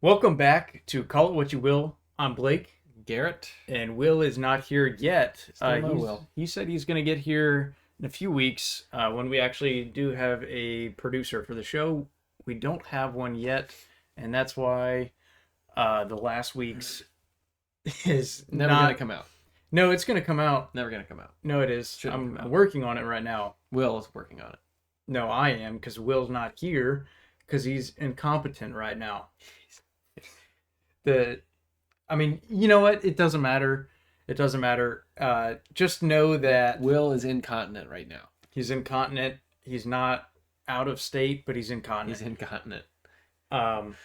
Welcome back to Call It What You Will. I'm Blake, Garrett. and Will is not here yet. Still no Will. He said he's going to get here in a few weeks when we actually do have a producer for the show. We don't have one yet, and that's why the last week's is Never not gonna come out. No, it's going to come out. Never gonna come out. No, it is. Shouldn't come I'm out. working on it right now. Will is working on it. No, I am, because Will's not here because he's incompetent right now. You know what? It doesn't matter. It doesn't matter. Just know that Will is incontinent right now. he's incontinent. He's not out of state, but he's incontinent. He's incontinent. Well,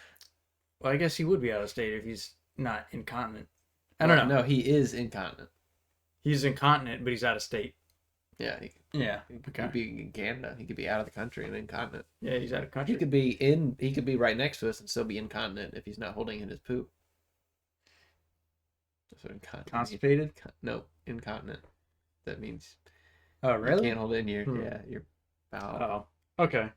I guess he would be out of state if he's not incontinent. I don't know. No, he is incontinent. He's incontinent, but he's out of state. Yeah. Yeah. He could be in Canada. He could be out of the country and incontinent. Yeah, he's out of country. He could be right next to us and still be incontinent if he's not holding in his poop. So incontinent. Constipated? No, incontinent. That means Oh, really? you can't hold it in your bowel. Oh, okay.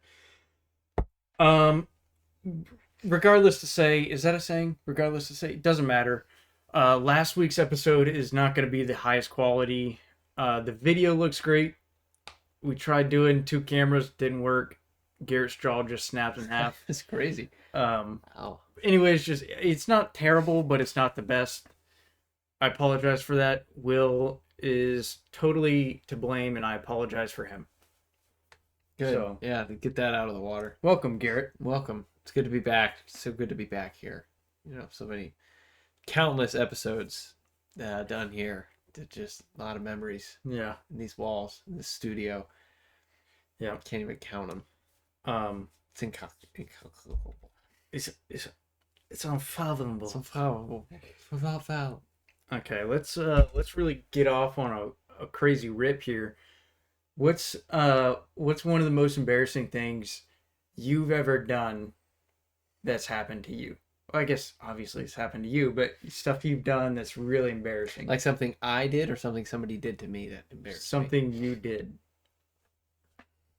Regardless to say, is that a saying? Regardless to say, it doesn't matter. Last week's episode is not going to be the highest quality. The video looks great. We tried doing 2 cameras, didn't work. Garrett's jaw just snapped in half. It's crazy. Wow. Anyways, it's not terrible, but it's not the best. I apologize for that. Will is totally to blame, and I apologize for him. Good. So, Yeah, get that out of the water. welcome, Garrett. Welcome. It's good to be back. It's so good to be back here. So many countless episodes done here. Just a lot of memories Yeah. in these walls, in this studio. Yeah. Can't even count them. It's incalculable. It's unfathomable. It's unfathomable. Without foul. Okay, let's really get off on a crazy rip here. What's one of the most embarrassing things you've ever done that's happened to you? Well, I guess obviously it's happened to you, but stuff you've done that's really embarrassing. Like something I did or something somebody did to me that embarrassed me? Something you did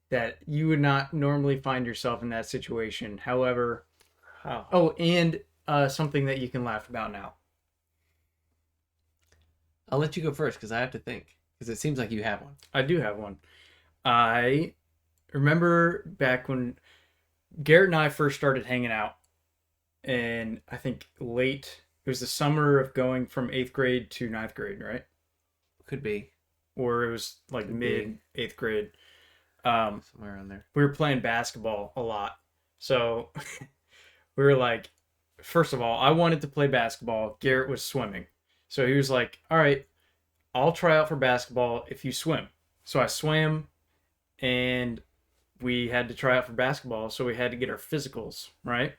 that you would not normally find yourself in that situation. However, and something that you can laugh about now. I'll let you go first because I have to think. Because it seems like you have one. I do have one. I remember back when Garrett and I first started hanging out, and I think it was the summer of going from 8th grade to 9th grade, right? Could be. Or it was like mid 8th grade. Somewhere around there. We were playing basketball a lot. So we were like, first of all, I wanted to play basketball. Garrett was swimming. So he was like, all right, I'll try out for basketball if you swim. So I swam, and we had to try out for basketball. So we had to get our physicals, right?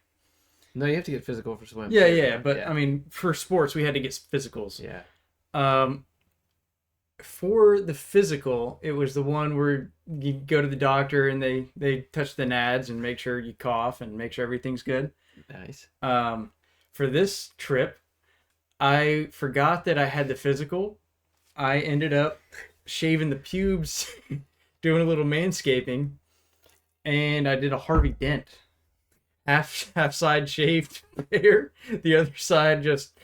No, you have to get physical for swim. Yeah. But I mean, for sports, we had to get physicals. Yeah. For the physical, it was the one where you go to the doctor and they touch the nads and make sure you cough and make sure everything's good. Nice. For this trip, I forgot that I had the physical. I ended up shaving the pubes, doing a little manscaping, and I did a Harvey Dent. Half side shaved there, the other side just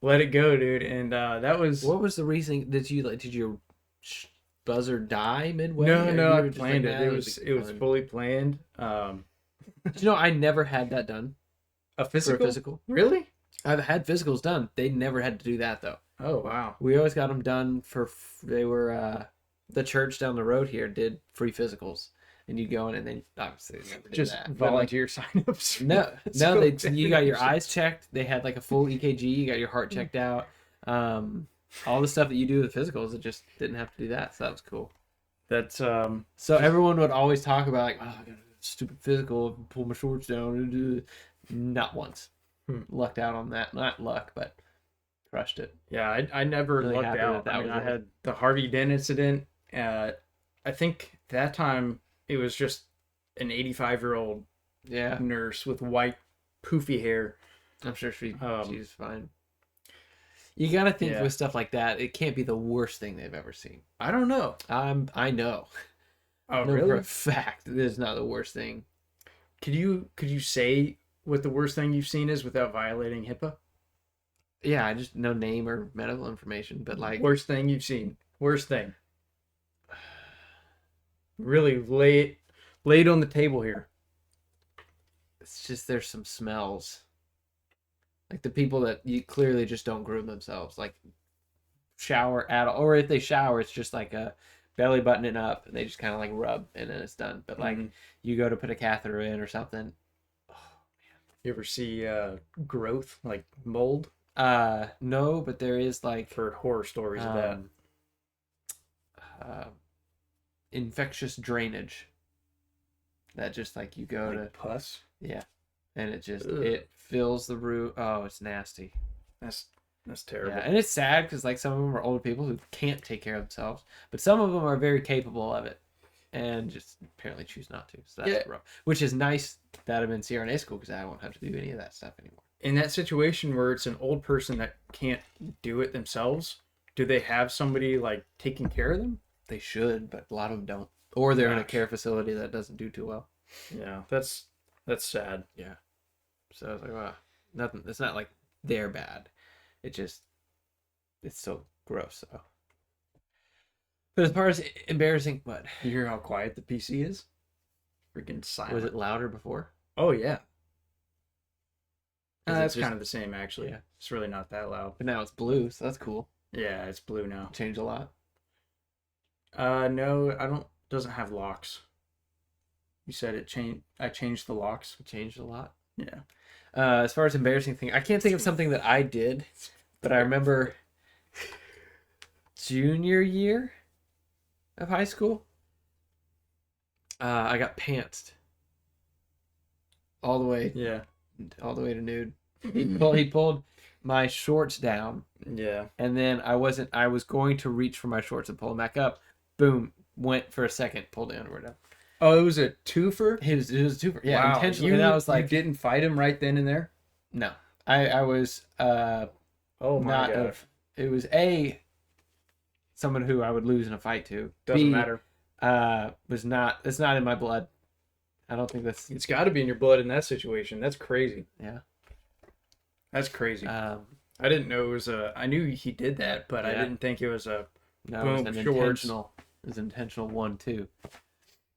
let it go, dude. And that was... What was the reason? Did your buzzer die midway? No, I planned it. It was fully planned. Did you know I never had that done? A physical? For a physical. Really? I've had physicals done. They never had to do that though. Oh wow. We always got them done they were the church down the road here did free physicals, and you go in and then obviously they never did Just that. volunteer signups. You got your eyes checked. They had like a full EKG. You got your heart checked out. All the stuff that you do with physicals, it just didn't have to do that. So that was cool. That's So everyone would always talk about like, oh, I got a stupid physical, pull my shorts down. Not once. Lucked out on that. Not luck, but crushed it. Yeah, I never Really lucked happy out. that I mean, was I it. had the Harvey Dent incident. I think that time it was just an 85-year-old Yeah, nurse with white poofy hair. I'm sure she's fine. You got to think Yeah. with stuff like that, it can't be the worst thing they've ever seen. I don't know. I know. Oh, No, really? for a fact, it is not the worst thing. Could you say what the worst thing you've seen is without violating HIPAA? Yeah, I just no name or medical information, but like Worst thing you've seen. Worst thing. Really lay it on the table here. it's just there's some smells. Like the people that you clearly just don't groom themselves, like shower at all, or if they shower, it's just like a belly buttoning up, and they just kind of like rub, and then it's done. But like you go to put a catheter in or something. You ever see growth, like mold? No, but there is like I've heard horror stories of that. Infectious drainage. That just like you go Like to pus. yeah, and it just Ugh. it fills the room. Oh, it's nasty. That's terrible. Yeah, and it's sad because like some of them are old people who can't take care of themselves, but some of them are very capable of it, and just apparently choose not to. So that's rough. Which is nice that I'm in CRNA school because I won't have to do any of that stuff anymore. In that situation where it's an old person that can't do it themselves, do they have somebody like taking care of them? They should, but a lot of them don't, or they're in a Gosh. care facility that doesn't do too well. Yeah, that's sad. Yeah. So I was like, wow, nothing. It's not like they're bad. It's still gross. So, but as far as embarrassing, what You hear how quiet the PC is? Freaking silent. was it louder before? Oh yeah. Is it That's just- kind of the same actually. Yeah. It's really not that loud. But now it's blue, so that's cool. Yeah, it's blue now. Changed a lot. No, I don't. Doesn't have locks. You said it changed. I changed the locks. It changed a lot. Yeah. As far as embarrassing thing, I can't think of something that I did, but I remember junior year of high school. I got pantsed all the way Yeah. to nude. He pulled my shorts down, Yeah. and then I was going to reach for my shorts and pull them back up. Boom, went for a second, pulled the underwear down. Oh, it was a twofer. It was a two. Yeah, Wow. intentionally. And I was like, you didn't fight him right then and there. no, I was Oh my not god. it was someone who I would lose in a fight to. Doesn't B, matter. it's not in my blood. I don't think that's It's got to be in your blood in that situation. That's crazy. yeah. That's crazy. I I didn't know it was a. I knew he did that, but I Yeah. didn't think it was a. no, Boom, it was an shorts. intentional. It was an intentional one too.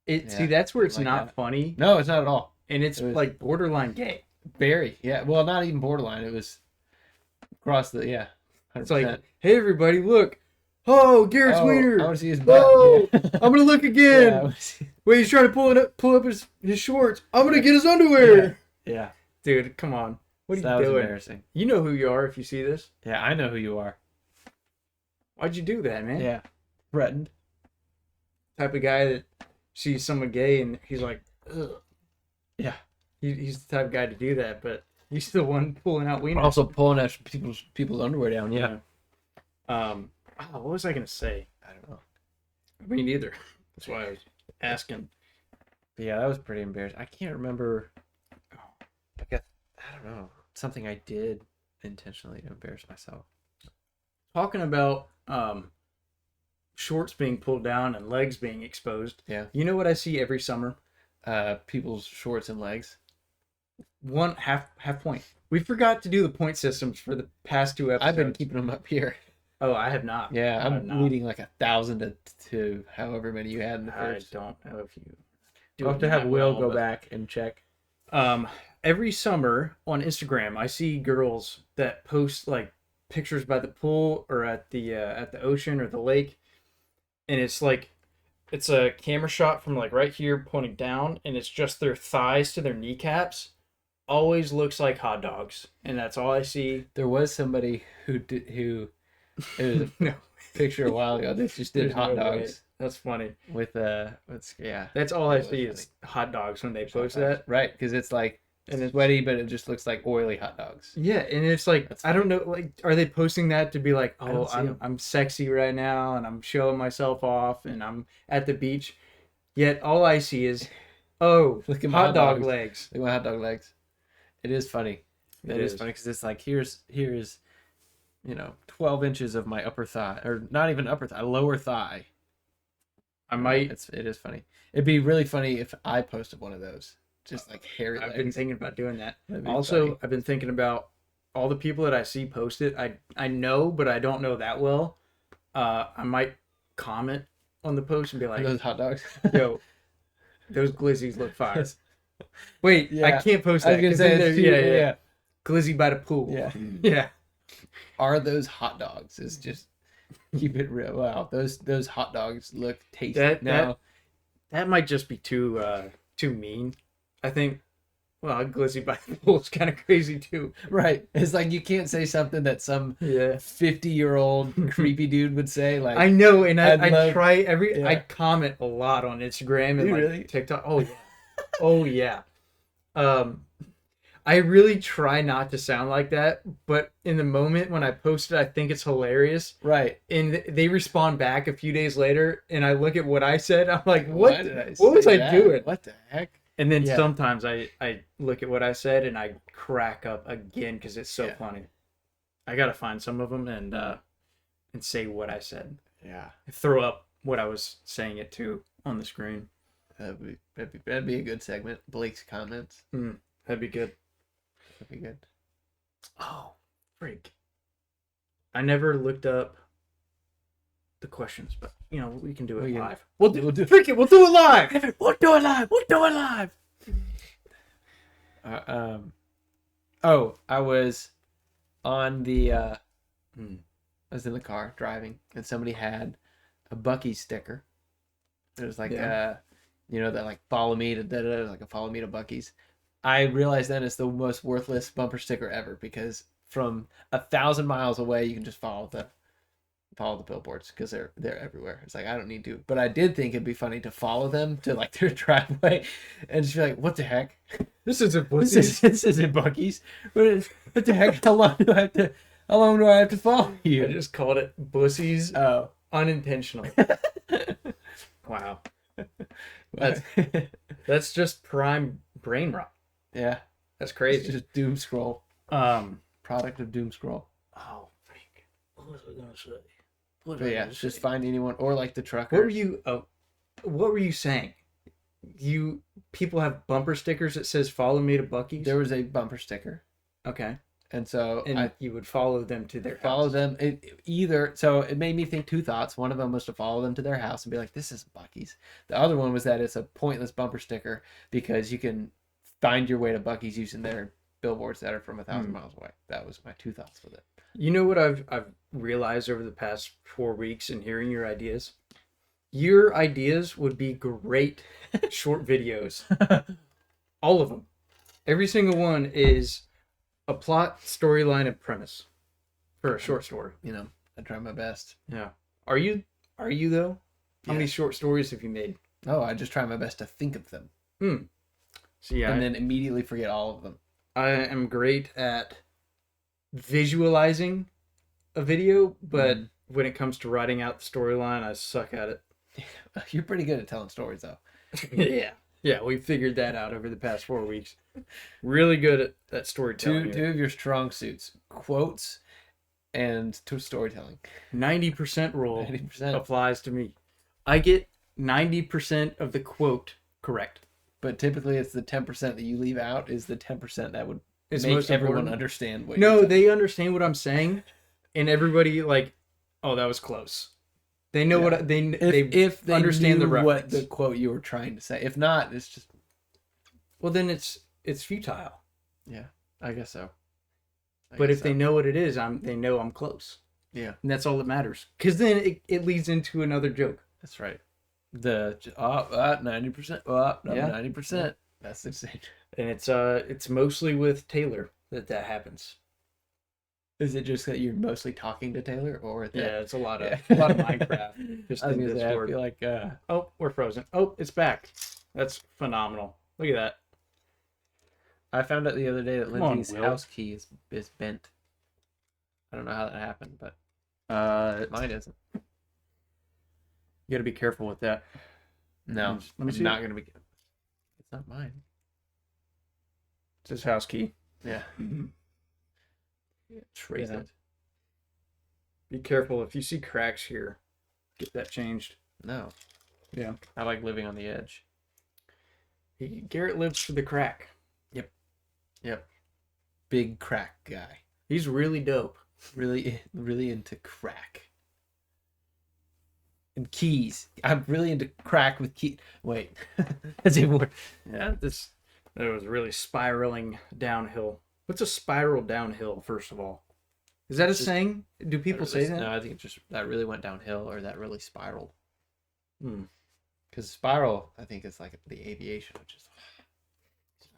It Yeah, see that's where it's like not that. funny, No, it's not at all. and it's It was- like borderline gay. Very yeah. Well, not even borderline. It was across the 100%. It's like, hey everybody, look. Oh, Garrett's I wiener. want to see his butt. Whoa! Yeah. I'm gonna look Yeah, again. I wanna see- Wait, he's trying to pull up his shorts. I'm gonna get his underwear. yeah. Dude, come on. What are So that you was doing? embarrassing. You know who you are if you see this. Yeah, I know who you are. Why'd you do that, man? Yeah, threatened. Type of guy that sees someone gay and he's like, ugh. Yeah. He's the type of guy to do that, but he's the one pulling out wieners. Also pulling at people's underwear down. Yeah. What was I gonna say? I don't know. Me neither. That's why I was asking. But yeah, that was pretty embarrassing. I can't remember. I don't know. Something I did intentionally to embarrass myself. Talking about shorts being pulled down and legs being exposed. Yeah. You know what I see every summer? People's shorts and legs. One half point. We forgot to do the point systems for the past 2 episodes. I've been keeping them up here. Oh, I have not. Yeah, I have I'm not. leading like 1,000 to however many you had in the I first. don't know if you. I'll have to have Will go back and check. Every summer on Instagram, I see girls that post like pictures by the pool or at the ocean or the lake, and it's like it's a camera shot from like right here pointing down, and it's just their thighs to their kneecaps. Always looks like hot dogs, and that's all I see. There was somebody who it was a No, picture a while ago that just did there's hot no way. dogs That's funny. with yeah. That's all I That was see is hot dogs when they Hot post dogs. that. Right, because it's like And it's- sweaty, but it just looks like oily hot dogs. Yeah, and it's like That's I don't know, like are they posting that to be like, I don't oh, see 'em. I'm sexy right now and I'm showing myself off and I'm at the beach, yet all I see is, oh, Look at my hot dog dogs. legs. Look at my hot dog legs. It is funny. It is funny because it's like here's 12 inches of my upper thigh, or not even upper thigh, lower thigh. I might. It is funny. It'd be really funny if I posted one of those. Just like hairy legs. I've been thinking about doing that. That'd be Also, funny. I've been thinking about all the people that I see post it. I know, but I don't know that well. I might comment on the post and be Are like, those hot dogs. "Yo, those glizzies look fire." Wait, I Yeah. can't post I that. was gonna 'cause say then it's they're- too, yeah. glizzy by the pool. Yeah. Yeah. Are those hot dogs? Is just keep it real. Wow, those hot dogs look tasty. That might just be too mean. I think. Well, glizzy by the pool is kind of crazy too. Right. It's like you can't say something that some Yeah. 50-year-old creepy dude would say. Like I know, and I love- try yeah. I comment a lot on Instagram and You like really? TikTok. Oh yeah. Oh yeah. I really try not to sound like that, but in the moment when I post it, I think it's hilarious. Right. And they respond back a few days later, and I look at what I said. I'm like, Why did I what was say I that? doing? What the heck? And then Yeah. sometimes I look at what I said and I crack up again because it's so Yeah. funny. I gotta find some of them and say what I said. Yeah. Throw up what I was saying it to on the screen. That'd be a good segment. Blake's comments. That'd be good. That'd be good. Oh, freak. I never looked up the questions, but you know, we can do it live. We'll do it live. We'll do it live. I was on the I was in the car driving and somebody had a Bucky sticker. It was like that like follow me to like a follow me to Bucky's. I realized then it's the most worthless bumper sticker ever because from 1,000 miles away you can just follow the billboards because they're everywhere. It's like I don't need to, but I did think it'd be funny to follow them to like their driveway and just be like, "What the heck? This isn't This isn't Bucky's. What the heck? How long do I have to follow you?" I just called it Bussies Oh, unintentionally. Wow. That's just prime brain rot. yeah. That's It's crazy. just doom scroll. Product of doom scroll. Oh, freak. What was I gonna say? But yeah, just find anyone or like the trucker. What were you saying? People have bumper stickers that says "Follow me to Bucky's." There was a bumper sticker, Okay, and so and you would follow them to their follow house. them. So it made me think two thoughts. One of them was to follow them to their house and be like, "This isn't Bucky's." The other one was that it's a pointless bumper sticker because you can find your way to Bucky's using their billboards that are from 1,000 miles away. That was my two thoughts with it. You know what I've realized over the past 4 weeks in hearing your ideas? Your ideas would be great short videos. All of them. Every single one is a plot, storyline, and premise for a short story. You know, I try my best. Yeah. Are you though? How many Yes. short stories have you made? Oh, I just try my best to think of them. So yeah, And then immediately forget all of them. I am great at visualizing a video, but when it comes to writing out the storyline, I suck at it. You're pretty good at telling stories, though. Yeah, we figured that out over the past 4 weeks. Really good at that storytelling. Two of your strong suits: quotes and to storytelling. 90% rule 90%. applies to me. I get 90% of the quote correct. But typically, it's the 10% that you leave out is the 10% that would It's make most everyone important. understand what. No, you're saying. they understand what I'm saying, and everybody like, oh, that was close. They know what they if they understand the knew reference. what the quote you were trying to say. If not, it's just Well, then it's futile. yeah. I guess so. But if they know what it is, they know I'm close, yeah, and that's all that matters. Because then it leads into another joke. that's right. The 90%. Oh, Yeah. 90%. That's the same. And it's mostly with Taylor that happens. Is it just that you're mostly talking to Taylor, or that, Yeah, it's a lot of Yeah. Minecraft. Just I was in gonna say, I Discord. feel like Oh, we're frozen. Oh, it's back. That's phenomenal. Look at that. I found out the other day that Come on, Lindsay's Will. house key is bent. I don't know how that happened, but mine isn't. You got to be careful with that. No, Let me I'm see. not gonna be. It's not mine. It's his house key. Yeah. Trace Yeah. it. Be careful if you see cracks here. Get that changed. No, Yeah. I like living on the edge. Garrett lives for the crack. Yep. Big crack guy. He's really dope. Really into crack. And keys. I'm really into crack with keys. Wait. That's even worse. Yeah, that was really spiraling downhill. What's a spiral downhill, first of all? Is that a saying? Do people say that? No, I think it just that really went downhill or that really spiraled. Because spiral, I think, is like the aviation, which is.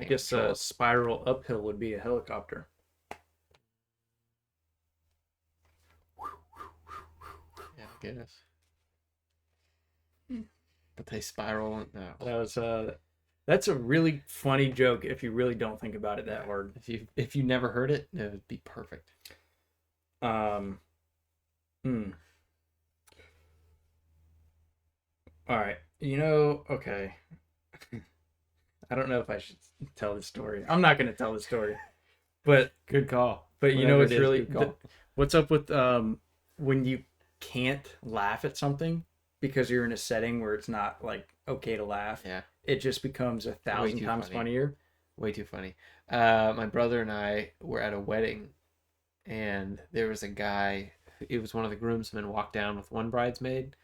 I guess a spiral uphill would be a helicopter. Yeah, I guess. But they spiral. No. That's a really funny joke if you really don't think about it that hard. If you never heard it, it would be perfect. All right. Okay. I don't know if I should tell this story. I'm not going to tell the story. But good call. But it's really what's up with when you can't laugh at something because you're in a setting where it's not like okay to laugh. Yeah. It just becomes 1,000 times funnier. Way too funny. My brother and I were at a wedding and there was a guy, it was one of the groomsmen, walked down with one bridesmaid,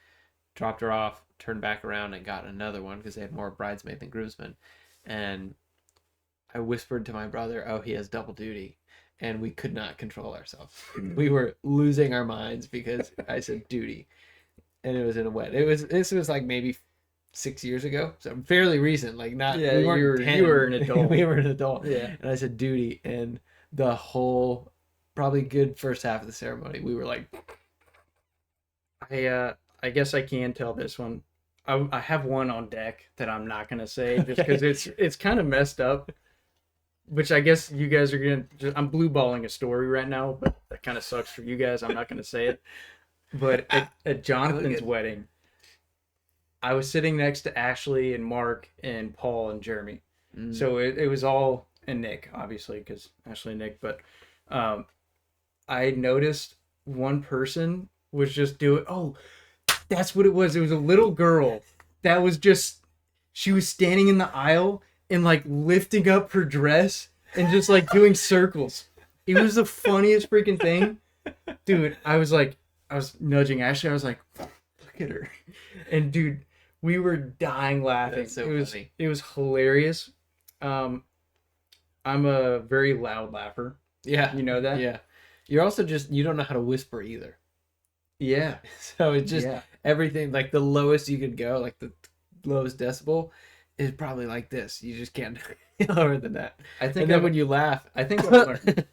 dropped her off, turned back around and got another one because they had more bridesmaid than groomsmen. And I whispered to my brother, "Oh, he has double duty." And we could not control ourselves. We were losing our minds because I said duty. And it was in a wedding. This was like maybe 6 years ago. So fairly recent. Like not we weren't 10. You were an adult. We were an adult. Yeah. And I said duty. And the whole probably good first half of the ceremony, we were like, I guess I can tell this one. I have one on deck that I'm not gonna say just because it's kind of messed up. Which I guess you guys are gonna. I'm blue balling a story right now, but that kind of sucks for you guys. I'm not gonna say it. But at Jonathan's wedding, I was sitting next to Ashley and Mark and Paul and Jeremy. So it was all and Nick, obviously, because Ashley and Nick. But I noticed one person was just doing. Oh, that's what it was. It was a little girl that was just. She was standing in the aisle and like lifting up her dress and just like doing circles. It was the funniest freaking thing. Dude, I was nudging Ashley. I was like, look at her. And dude, we were dying laughing. That's so funny. It was hilarious. I'm a very loud laugher. Yeah. You know that? Yeah. You're also you don't know how to whisper either. Yeah. So it's just everything, like the lowest you could go, like the lowest decibel is probably like this. You just can't do lower than that. I think. And then when you laugh, I think I've learned.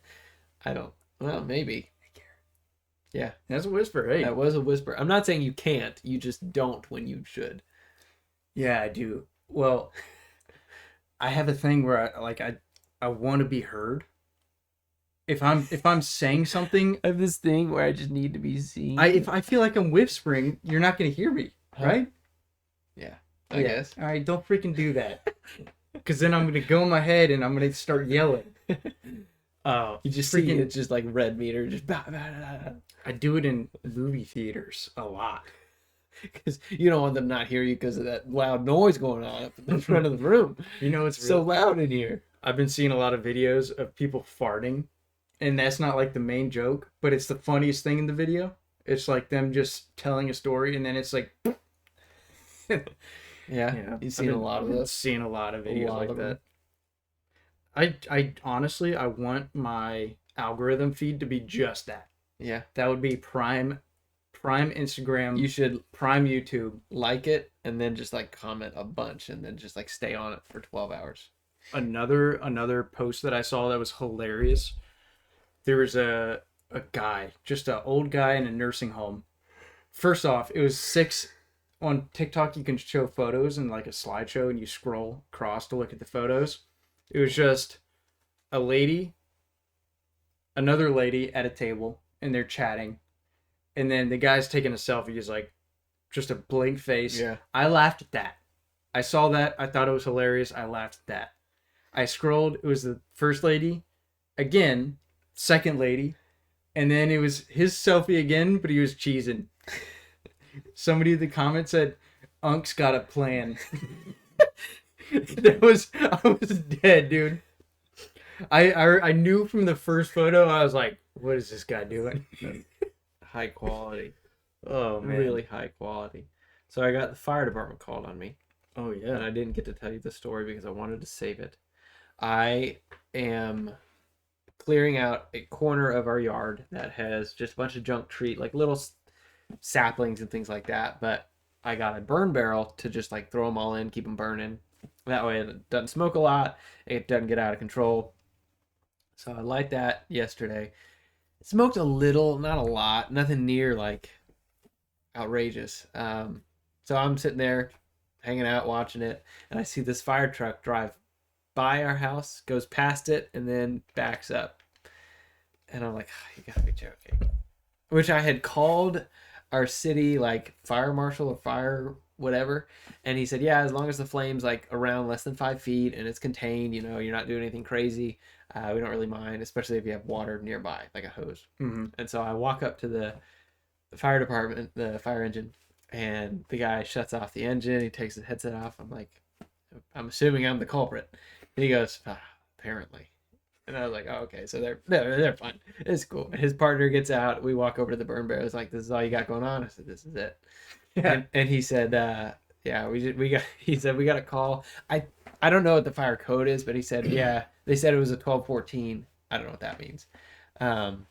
I don't. Well, maybe. Yeah, that's a whisper. Hey, that was a whisper. I'm not saying you can't. You just don't when you should. Yeah, I do. Well, I have a thing where I want to be heard. If I'm saying something, I have this thing where I just need to be seen. If I feel like I'm whispering, you're not gonna hear me, right? Yeah. I guess. All right, don't freaking do that. Because then I'm going to go in my head and I'm going to start yelling. You just freaking... see it's just like red meter. Just bah, bah, bah, bah. I do it in movie theaters a lot. Because you don't want them not hear you because of that loud noise going on up in the front of the room. It's so loud in here. I've been seeing a lot of videos of people farting. And that's not like the main joke, but it's the funniest thing in the video. It's like them just telling a story and then it's like... Yeah, you've seen a lot of those. Seen a lot of videos like that. I honestly, I want my algorithm feed to be just that. Yeah, that would be prime Instagram. You should prime YouTube. Like it and then just like comment a bunch and then just like stay on it for 12 hours. Another post that I saw that was hilarious. There was a guy, just an old guy in a nursing home. First off, it was 6. On TikTok, you can show photos in like a slideshow and you scroll across to look at the photos. It was just a lady, another lady at a table, and they're chatting. And then the guy's taking a selfie. He's like, just a blank face. Yeah. I laughed at that. I saw that. I thought it was hilarious. I laughed at that. I scrolled. It was the first lady. Again, second lady. And then it was his selfie again, but he was cheesing. Somebody in the comments said, Unk's got a plan. I was dead, dude. I knew from the first photo. I was like, what is this guy doing? High quality. Oh man. Really high quality. So I got the fire department called on me. Oh And yeah. I didn't get to tell you the story because I wanted to save it. I am clearing out a corner of our yard that has just a bunch of junk tree, like little saplings and things like that. But I got a burn barrel to just like throw them all in, keep them burning. That way it doesn't smoke a lot. It doesn't get out of control. So I light that yesterday. It smoked a little, not a lot, nothing near like outrageous. So I'm sitting there hanging out watching it, and I see this fire truck drive by our house, goes past it, and then backs up. And I'm like, oh, you gotta be joking. Which I had called our city like fire marshal or fire whatever, and he said, yeah, as long as the flame's like around less than 5 feet and it's contained, you know, you're not doing anything crazy, we don't really mind, especially if you have water nearby, like a hose. Mm-hmm. And so I walk up to the fire department, the fire engine, and the guy shuts off the engine. He takes his headset off. I'm like, I'm assuming I'm the culprit. And he goes, apparently. And I was like, oh, okay, so they're fine. It's cool. And his partner gets out. We walk over to the burn barrel. He's like, this is all you got going on? I said, this is it. Yeah. And he said, yeah, he said, we got a call. I don't know what the fire code is, but he said, yeah, they said it was a 1214. I don't know what that means. And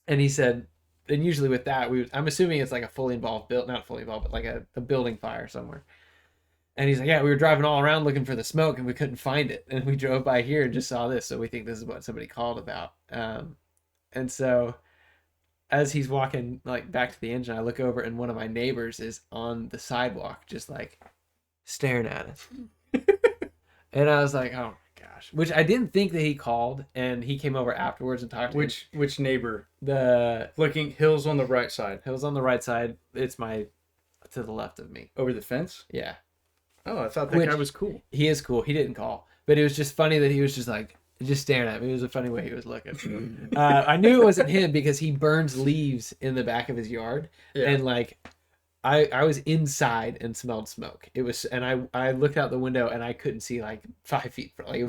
he said, and usually with that, I'm assuming it's like a fully involved not fully involved, but like a building fire somewhere. And he's like, yeah, we were driving all around looking for the smoke and we couldn't find it. And we drove by here and just saw this. So we think this is what somebody called about. And so as he's walking like back to the engine, I look over and one of my neighbors is on the sidewalk, just like staring at us. And I was like, oh my gosh, which I didn't think that he called, and he came over afterwards and talked to me. Which neighbor? The Looking hills on the right side. hills on the right side. It's to the left of me. Over the fence? Yeah. Oh, I thought that guy was cool. He is cool. He didn't call, but it was just funny that he was just like just staring at me. It was a funny way he was looking. I knew it wasn't him because he burns leaves in the back of his yard, and like I was inside and smelled smoke. It was, and I looked out the window and I couldn't see like 5 feet. Like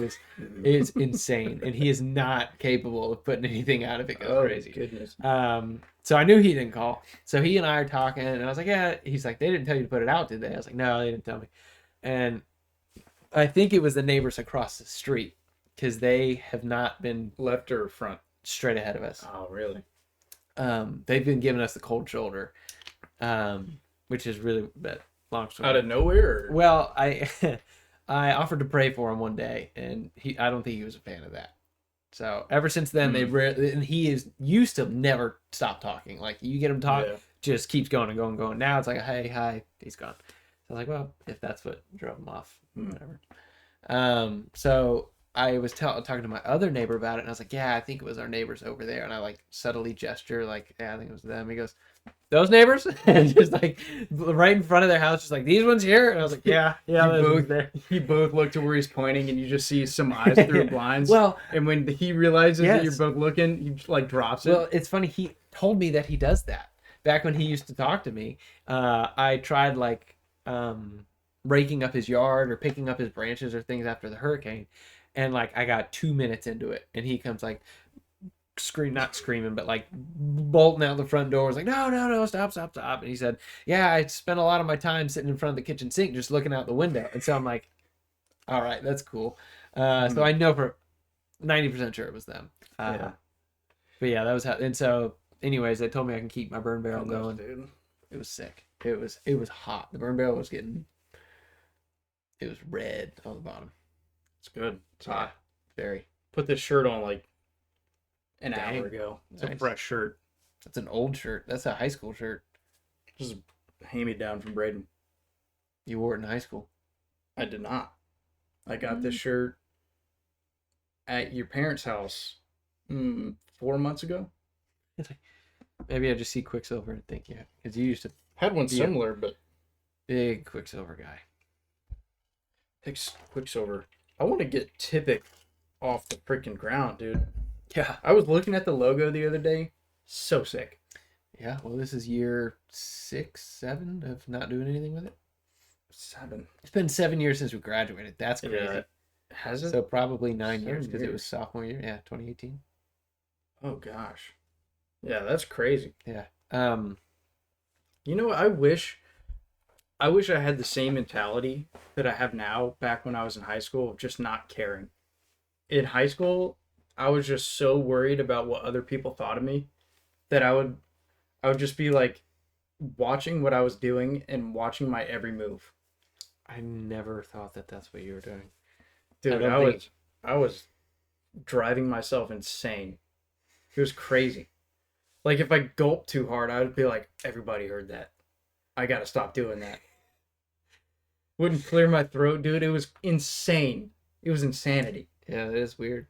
it's insane, and he is not capable of putting anything out if it goes crazy. Goodness. So I knew he didn't call. So he and I are talking, and I was like, yeah. He's like, they didn't tell you to put it out, did they? I was like, no, they didn't tell me. And I think it was the neighbors across the street because they have not been Left or front? straight ahead of us. Oh, really? They've been giving us the cold shoulder, which is really but long story. Out of nowhere? Or? Well, I offered to pray for him one day, and I don't think he was a fan of that. So ever since then, and he is used to never stop talking. Like you get him talk, just keeps going and going and going. Now it's like, hey, hi, he's gone. So I was like, well, if that's what drove him off, whatever. So I was talking to my other neighbor about it, and I was like, yeah, I think it was our neighbors over there. And I like subtly gesture, like, yeah, I think it was them. He goes, those neighbors? And just like right in front of their house, just like, these ones here? And I was like, yeah, you both look to where he's pointing, and you just see some eyes through the blinds. Well, and when he realizes that you're both looking, he like drops it. Well, it's funny. He told me that he does that. Back when he used to talk to me, I tried like raking up his yard or picking up his branches or things after the hurricane, and like I got 2 minutes into it, and he comes like not screaming, but like bolting out the front door. Was like, no, stop. And he said, yeah, I spent a lot of my time sitting in front of the kitchen sink just looking out the window. And so I'm like, all right, that's cool. So I know for 90% sure it was them. But yeah, that was how. And so anyways, they told me I can keep my burn barrel going. Dude. It was sick. It was hot. The burn barrel was it was red on the bottom. It's good. It's hot. Very. Put this shirt on like an Dang. hour ago. It's Nice. a fresh shirt. That's an old shirt. That's a high school shirt. Just hand me down from Braden. You wore it in high school. I did not. I got this shirt at your parents' house 4 months ago. Maybe I just see Quicksilver and think, yeah, because you used to Had one similar, but big Quicksilver guy. takes Quicksilver. I want to get Tippett off the freaking ground, dude. Yeah. I was looking at the logo the other day. So sick. Yeah. Well, this is year 6, 7 of not doing anything with it. 7. It's been 7 years since we graduated. That's crazy. Yeah. Has it? So probably 9 years 7 because it was years. sophomore year. Yeah, 2018. Oh gosh. Yeah, that's crazy. Yeah. You know, I wish I had the same mentality that I have now back when I was in high school of just not caring. In high school, I was just so worried about what other people thought of me that I would just be like watching what I was doing and watching my every move. I never thought that that's what you were doing. Dude, don't I think- was driving myself insane. It was crazy. Like if I gulped too hard, I would be like, everybody heard that. I gotta stop doing that. Wouldn't clear my throat, dude. It was insane. It was insanity. Yeah, that is weird.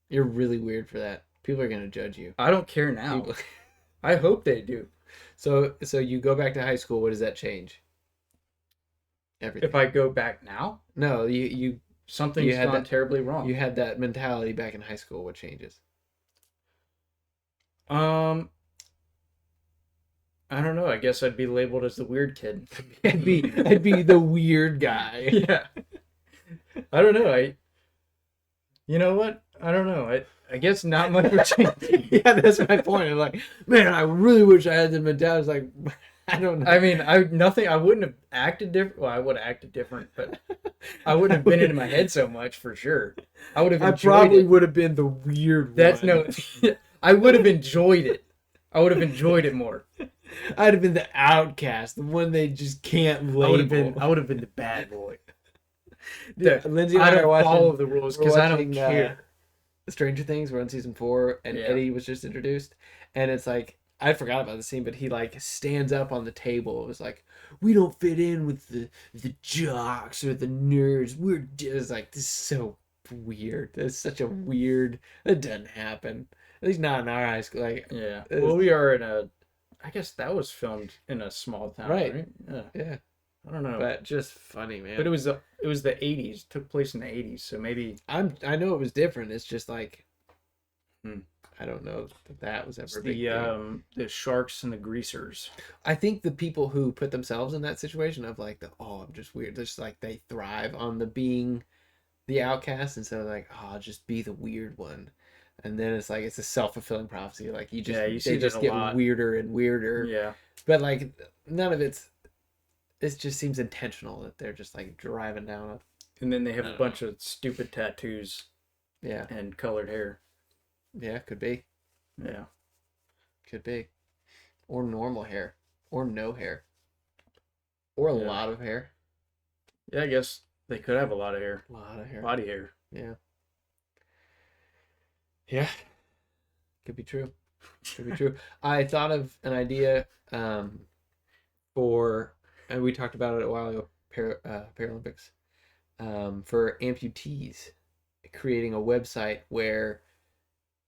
You're really weird for that. People are gonna judge you. I don't care now. People- I hope they do. So you go back to high school. What does that change? Everything. If I go back now, No, you something's had gone that- terribly wrong. you had that mentality back in high school. What changes? I don't know. I guess I'd be labeled as the weird kid. I'd be the weird guy. Yeah. I don't know. You know what? I don't know. I guess not much would change. Yeah, that's my point. I'm like, man, I really wish I had the mentality. It's like, I don't know. I mean, I wouldn't have acted different. Well, I would have acted different, but I wouldn't have been in my head so much for sure. I would have I enjoyed probably it. would have been the weird That's one. no. I would have enjoyed it. I would have enjoyed it more. I'd have been the outcast, the one they just can't label. I would have been the bad boy. Dude, Lindsay and I I are don't watching, follow the rules because I don't watching, care. Stranger Things. We're on season 4, and Yeah. Eddie was just introduced, and it's like I forgot about the scene, but he like stands up on the table. It was like, we don't fit in with the jocks or the nerds. We're just like, this is so weird. That's such a weird. That doesn't happen. At least not in our high school. Like, Yeah. It's- Well, we are in a. I guess that was filmed in a small town, Right. right? Yeah. yeah, I don't know. but just funny, man. But it was the 80s. Took place in the 80s, so maybe I know it was different. It's just like, Hmm. I don't know that was it's ever a big deal. the sharks and the greasers. I think the people who put themselves in that situation of like I'm just weird. Just like they thrive on the being the outcast, and so like, oh, I'll just be the weird one. And then it's like it's a self-fulfilling prophecy. Like you Yeah, you see they that just a get lot. weirder and weirder. Yeah. But like none of it just seems intentional that they're just like driving down. And then they have I a don't bunch of stupid tattoos Yeah, and colored hair. yeah, could be, Yeah. or normal hair, or no hair, or a Yeah. lot of hair. Yeah, I guess they could have a lot of hair. A lot of hair. Body hair. Yeah. Yeah. Could be true. Could be true. I thought of an idea for, and we talked about it a while ago, Paralympics, for amputees, creating a website where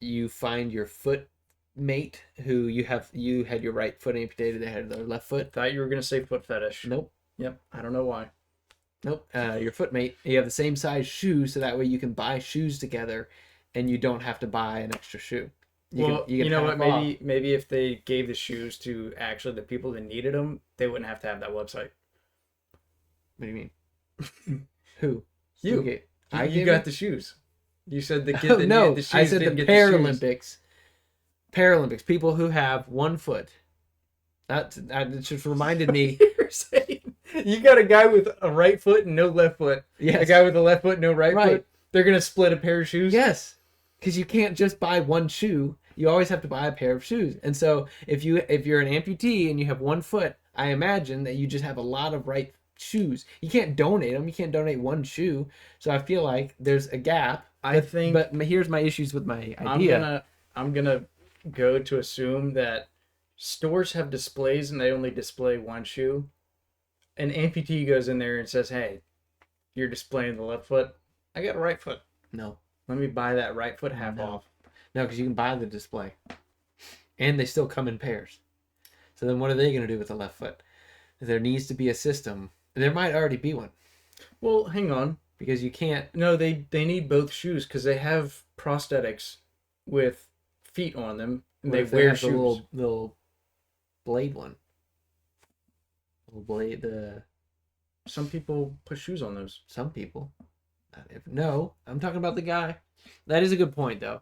you find your foot mate who you had your right foot amputated, they had their left foot. Thought you were gonna say foot fetish. Nope. Yep. I don't know why. Nope. Your foot mate, you have the same size shoes, so that way you can buy shoes together and you don't have to buy an extra shoe. You know what? half off. Maybe if they gave the shoes to actually the people that needed them, they wouldn't have to have that website. What do you mean? Who? You. Who gave- I You gave got it? the shoes. You said the kid Oh, that no, needed the shoes I said the didn't get the shoes. Paralympics. Paralympics. People who have one foot. That just reminded me. You're saying you got a guy with a right foot and no left foot. Yes. A guy with a left foot, no right Right. foot. They're gonna split a pair of shoes. Yes, because you can't just buy one shoe. You always have to buy a pair of shoes. And so if you're an amputee and you have one foot, I imagine that you just have a lot of right shoes. You can't donate them. You can't donate one shoe. So I feel like there's a gap. But here's my issues with my idea. I'm gonna go to assume that stores have displays and they only display one shoe. An amputee goes in there and says, "Hey, you're displaying the left foot. I got a right foot. No. Let me buy that right foot half No. off." No, because you can buy the display. And they still come in pairs. So then what are they going to do with the left foot? There needs to be a system. There might already be one. Well, hang on. Because you can't. No, they need both shoes because they have prosthetics with feet on them and What they if wear have shoes. the little blade one. Little blade, Some people put shoes on those. Some people. No, I'm talking about the guy. That is a good point, though.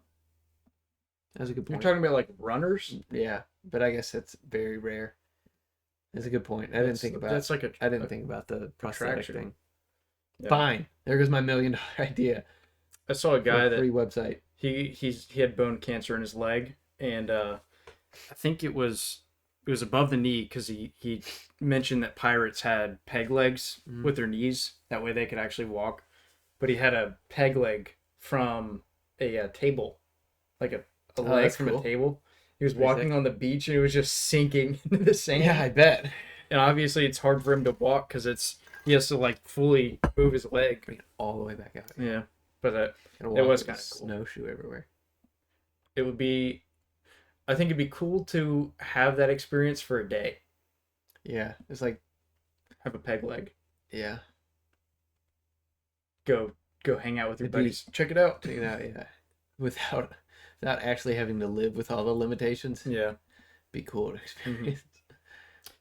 That's a good point. You're talking about like runners? Yeah, but I guess that's very rare. That's a good point. I didn't think about. That's like I didn't think about the prosthetic attraction. thing. Yeah. Fine. There goes my $1 million idea. I saw a guy that free website. he had bone cancer in his leg, and I think it was above the knee because he mentioned that pirates had peg legs with their knees. That way they could actually walk. But he had a peg leg from a table, like a leg from a table. He was walking on the beach and it was just sinking into the sand. Yeah, I bet. And obviously it's hard for him to walk because he has to like fully move his leg. Bring it all the way back out. Yeah, but it was kind of cool. Snowshoe everywhere. It would be, I think it'd be cool to have that experience for a day. Yeah, it's like have a peg leg. Yeah. Go hang out with your buddies. Check it out. Check it out. Yeah, without actually having to live with all the limitations. Yeah, be cool to experience.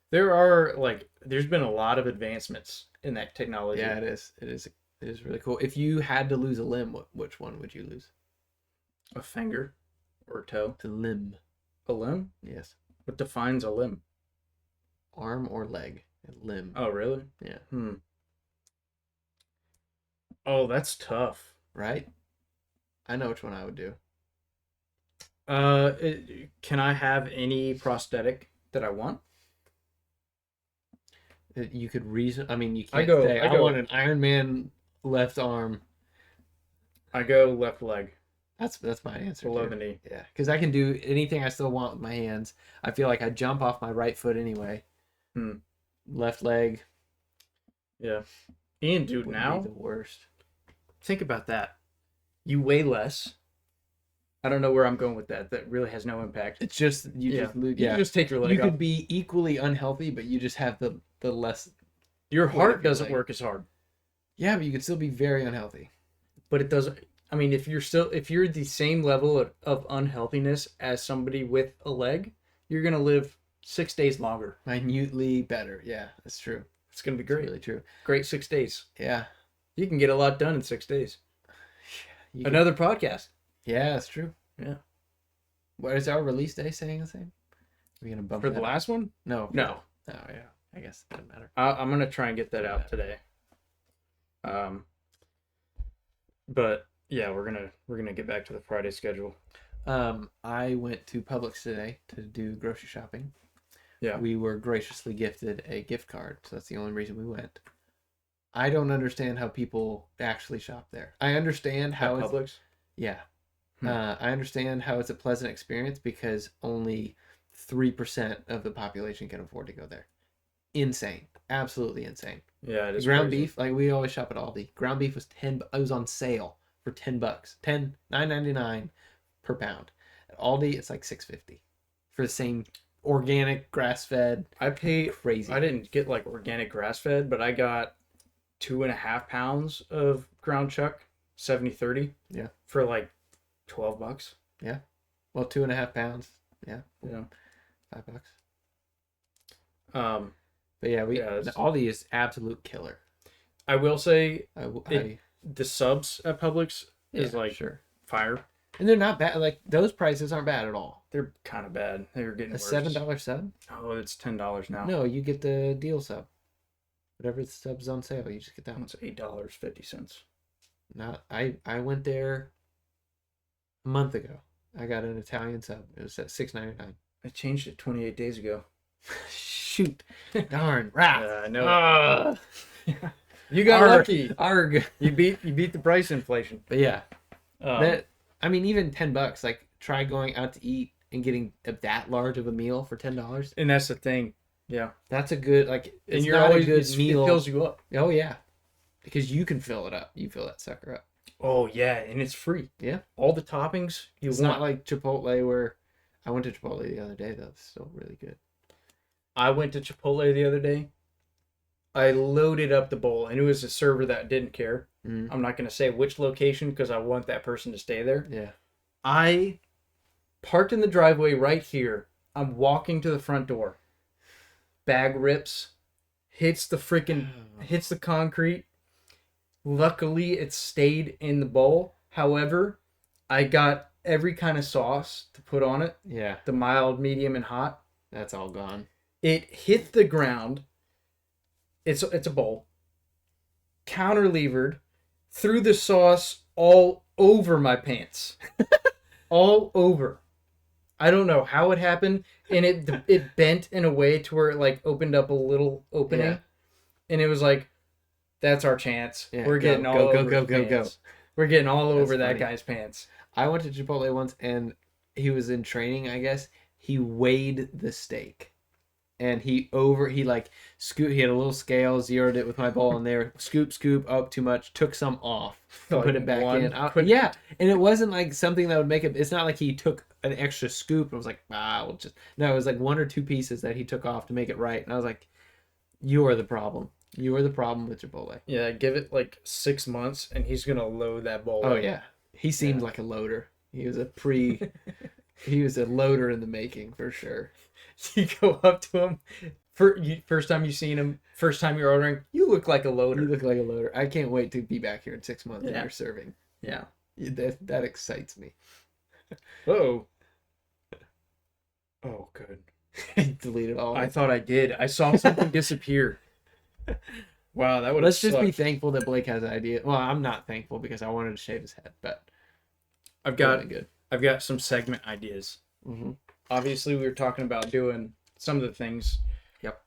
There's been a lot of advancements in that technology. Yeah, it is. It is really cool. If you had to lose a limb, which one would you lose? A finger or a toe? The limb. A limb? Yes. What defines a limb? Arm or leg? A limb. Oh, really? Yeah. Oh, that's tough. Right? I know which one I would do. Can I have any prosthetic that I want? You could reason. I mean, you can't say, I want an Iron Man left arm. I go left leg. That's my answer. Below the knee. Yeah, because I can do anything I still want with my hands. I feel like I jump off my right foot anyway. Left leg. Yeah. And dude, now be the worst. Think about that. You weigh less. I don't know where I'm going with that. That really has no impact. It's just you just take your leg You off. could be equally unhealthy, but you just have the less. Your heart doesn't work as hard. Yeah, but you could still be very unhealthy. But it doesn't. I mean, if you're the same level of unhealthiness as somebody with a leg, you're gonna live 6 days longer. Minutely better. Yeah, that's true. It's gonna be great. That's really true. Great 6 days. Yeah. You can get a lot done in 6 days. Another podcast. Yeah, that's true. Yeah. What is our release day saying the same? Are we gonna bump for the last one? No. No. Oh yeah. I guess it doesn't matter. I'm gonna try and get that out today. But yeah, we're gonna get back to the Friday schedule. I went to Publix today to do grocery shopping. Yeah. We were graciously gifted a gift card, so that's the only reason we went. I don't understand how people actually shop there. I understand how it's Publix. Yeah. I understand how it's a pleasant experience because only 3% of the population can afford to go there. Insane. Absolutely insane. Yeah, it is. Ground crazy. beef, like we always shop at Aldi. Ground beef was it was on sale for $10. $9.99 per pound. At Aldi, it's like $6.50 for the same organic grass-fed. I paid crazy. I didn't get like organic grass-fed, but I got 2.5 pounds of ground chuck, 70/30. Yeah. For like $12. Yeah. Well, 2.5 pounds. Yeah. Yeah. $5. But yeah, Aldi is absolute killer. I will say the subs at Publix is like fire. And they're not bad. Like those prices aren't bad at all. They're kind of bad. They're getting worse. $7 sub? Oh, it's $10 now. No, you get the deal sub. Whatever the sub's on sale, you just get that one. It's $8.50. Not I went there a month ago. I got an Italian sub. It was at $6.99. I changed it 28 days ago. Shoot. Darn. Rat. Yeah, I know. You got lucky. Arg. You beat the price inflation. But yeah. Even $10, like try going out to eat and getting that large of a meal for $10. And that's the thing. Yeah. That's a good, like, it's you're not always, a good meal. It fills you up. Oh, yeah. Because you can fill it up. You fill that sucker up. Oh, yeah. And it's free. Yeah. All the toppings you want. It's not like Chipotle where I went to Chipotle the other day, though. It's still really good. I went to Chipotle the other day. I loaded up the bowl, and it was a server that didn't care. Mm-hmm. I'm not going to say which location because I want that person to stay there. Yeah. I parked in the driveway right here. I'm walking to the front door. Bag rips, hits the concrete. Luckily, it stayed in the bowl. However, I got every kind of sauce to put on it. Yeah. The mild, medium, and hot. That's all gone. It hit the ground. It's a bowl. Counter-levered. Threw the sauce all over my pants. All over. I don't know how it happened. And it bent in a way to where it like opened up a little opening. Yeah. And it was like, that's our chance. Yeah, We're getting all over his pants. We're getting all over that guy's pants. I went to Chipotle once, and he was in training, I guess. He weighed the steak. And he like scooped, he had a little scale, zeroed it with my bowl in there, scoop, oh, too much, took some off, Like put it back in. Yeah, and it wasn't like something that would make it, it's not like he took an extra scoop and was like, we'll just, no, it was like 1 or 2 pieces that he took off to make it right. And I was like, you are the problem. You are the problem with Chipotle. Yeah, give it like 6 months and he's going to load that bowl. Oh, yeah. He seemed like a loader. He was he was a loader in the making for sure. You go up to him, first time you seen him, first time you're ordering, you look like a loader. You look like a loader. I can't wait to be back here in 6 months when you're serving. Yeah. That excites me. Whoa. Oh, good. Delete it all. I thought I did. I saw something disappear. Wow, that would. Let's just be thankful that Blake has an idea. Well, I'm not thankful because I wanted to shave his head, but I've got some segment ideas. Mm-hmm. Obviously, we were talking about doing some of the things. Yep.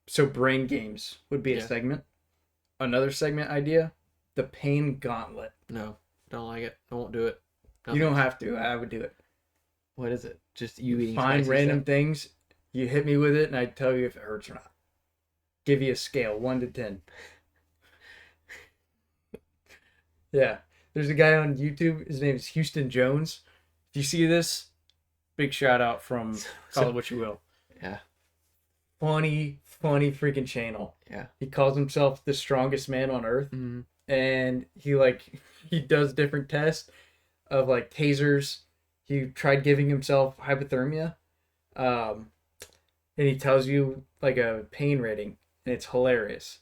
So brain games would be a segment. Another segment idea, the pain gauntlet. No, don't like it. I won't do it. You don't have to. I would do it. What is it? Just you eating find random things. You hit me with it, and I tell you if it hurts or not. Give you a scale, 1 to 10. Yeah. There's a guy on YouTube. His name is Houston Jones. If you see this, big shout out from Call It What You Will. Yeah. Funny freaking channel. Yeah. He calls himself the strongest man on earth. Mm-hmm. And he does different tests of like tasers. He tried giving himself hypothermia. And he tells you like a pain rating. And it's hilarious.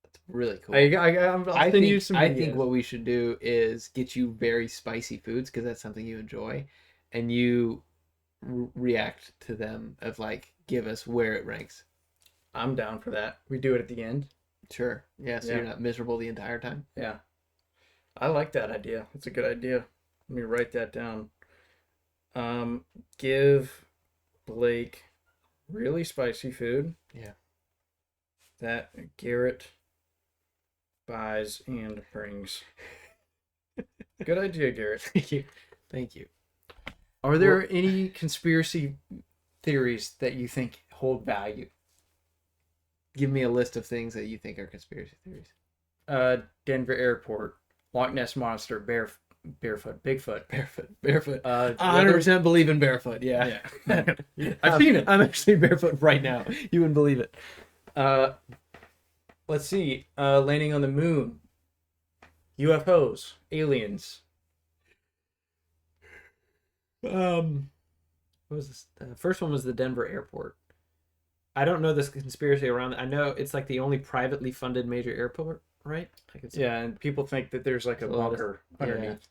That's really cool. I think what we should do is get you very spicy foods because that's something you enjoy, and you react to them of like give us where it ranks. I'm down for that. We do it at the end. Sure. Yeah. So you're not miserable the entire time. Yeah. I like that idea. It's a good idea. Let me write that down. Give Blake really spicy food. Yeah. That Garrett buys and brings. Good idea, Garrett. Thank you. Are there any conspiracy theories that you think hold value? Give me a list of things that you think are conspiracy theories. Denver Airport, Loch Ness Monster, Bigfoot. 100% believe in barefoot. Yeah. I've seen it. I'm actually barefoot right now. You wouldn't believe it. Let's see. Landing on the moon. UFOs. Aliens. What was this? The first one was the Denver airport. I don't know this conspiracy around it. I know it's like the only privately funded major airport, right? Yeah, and people think that there's like a bunker underneath.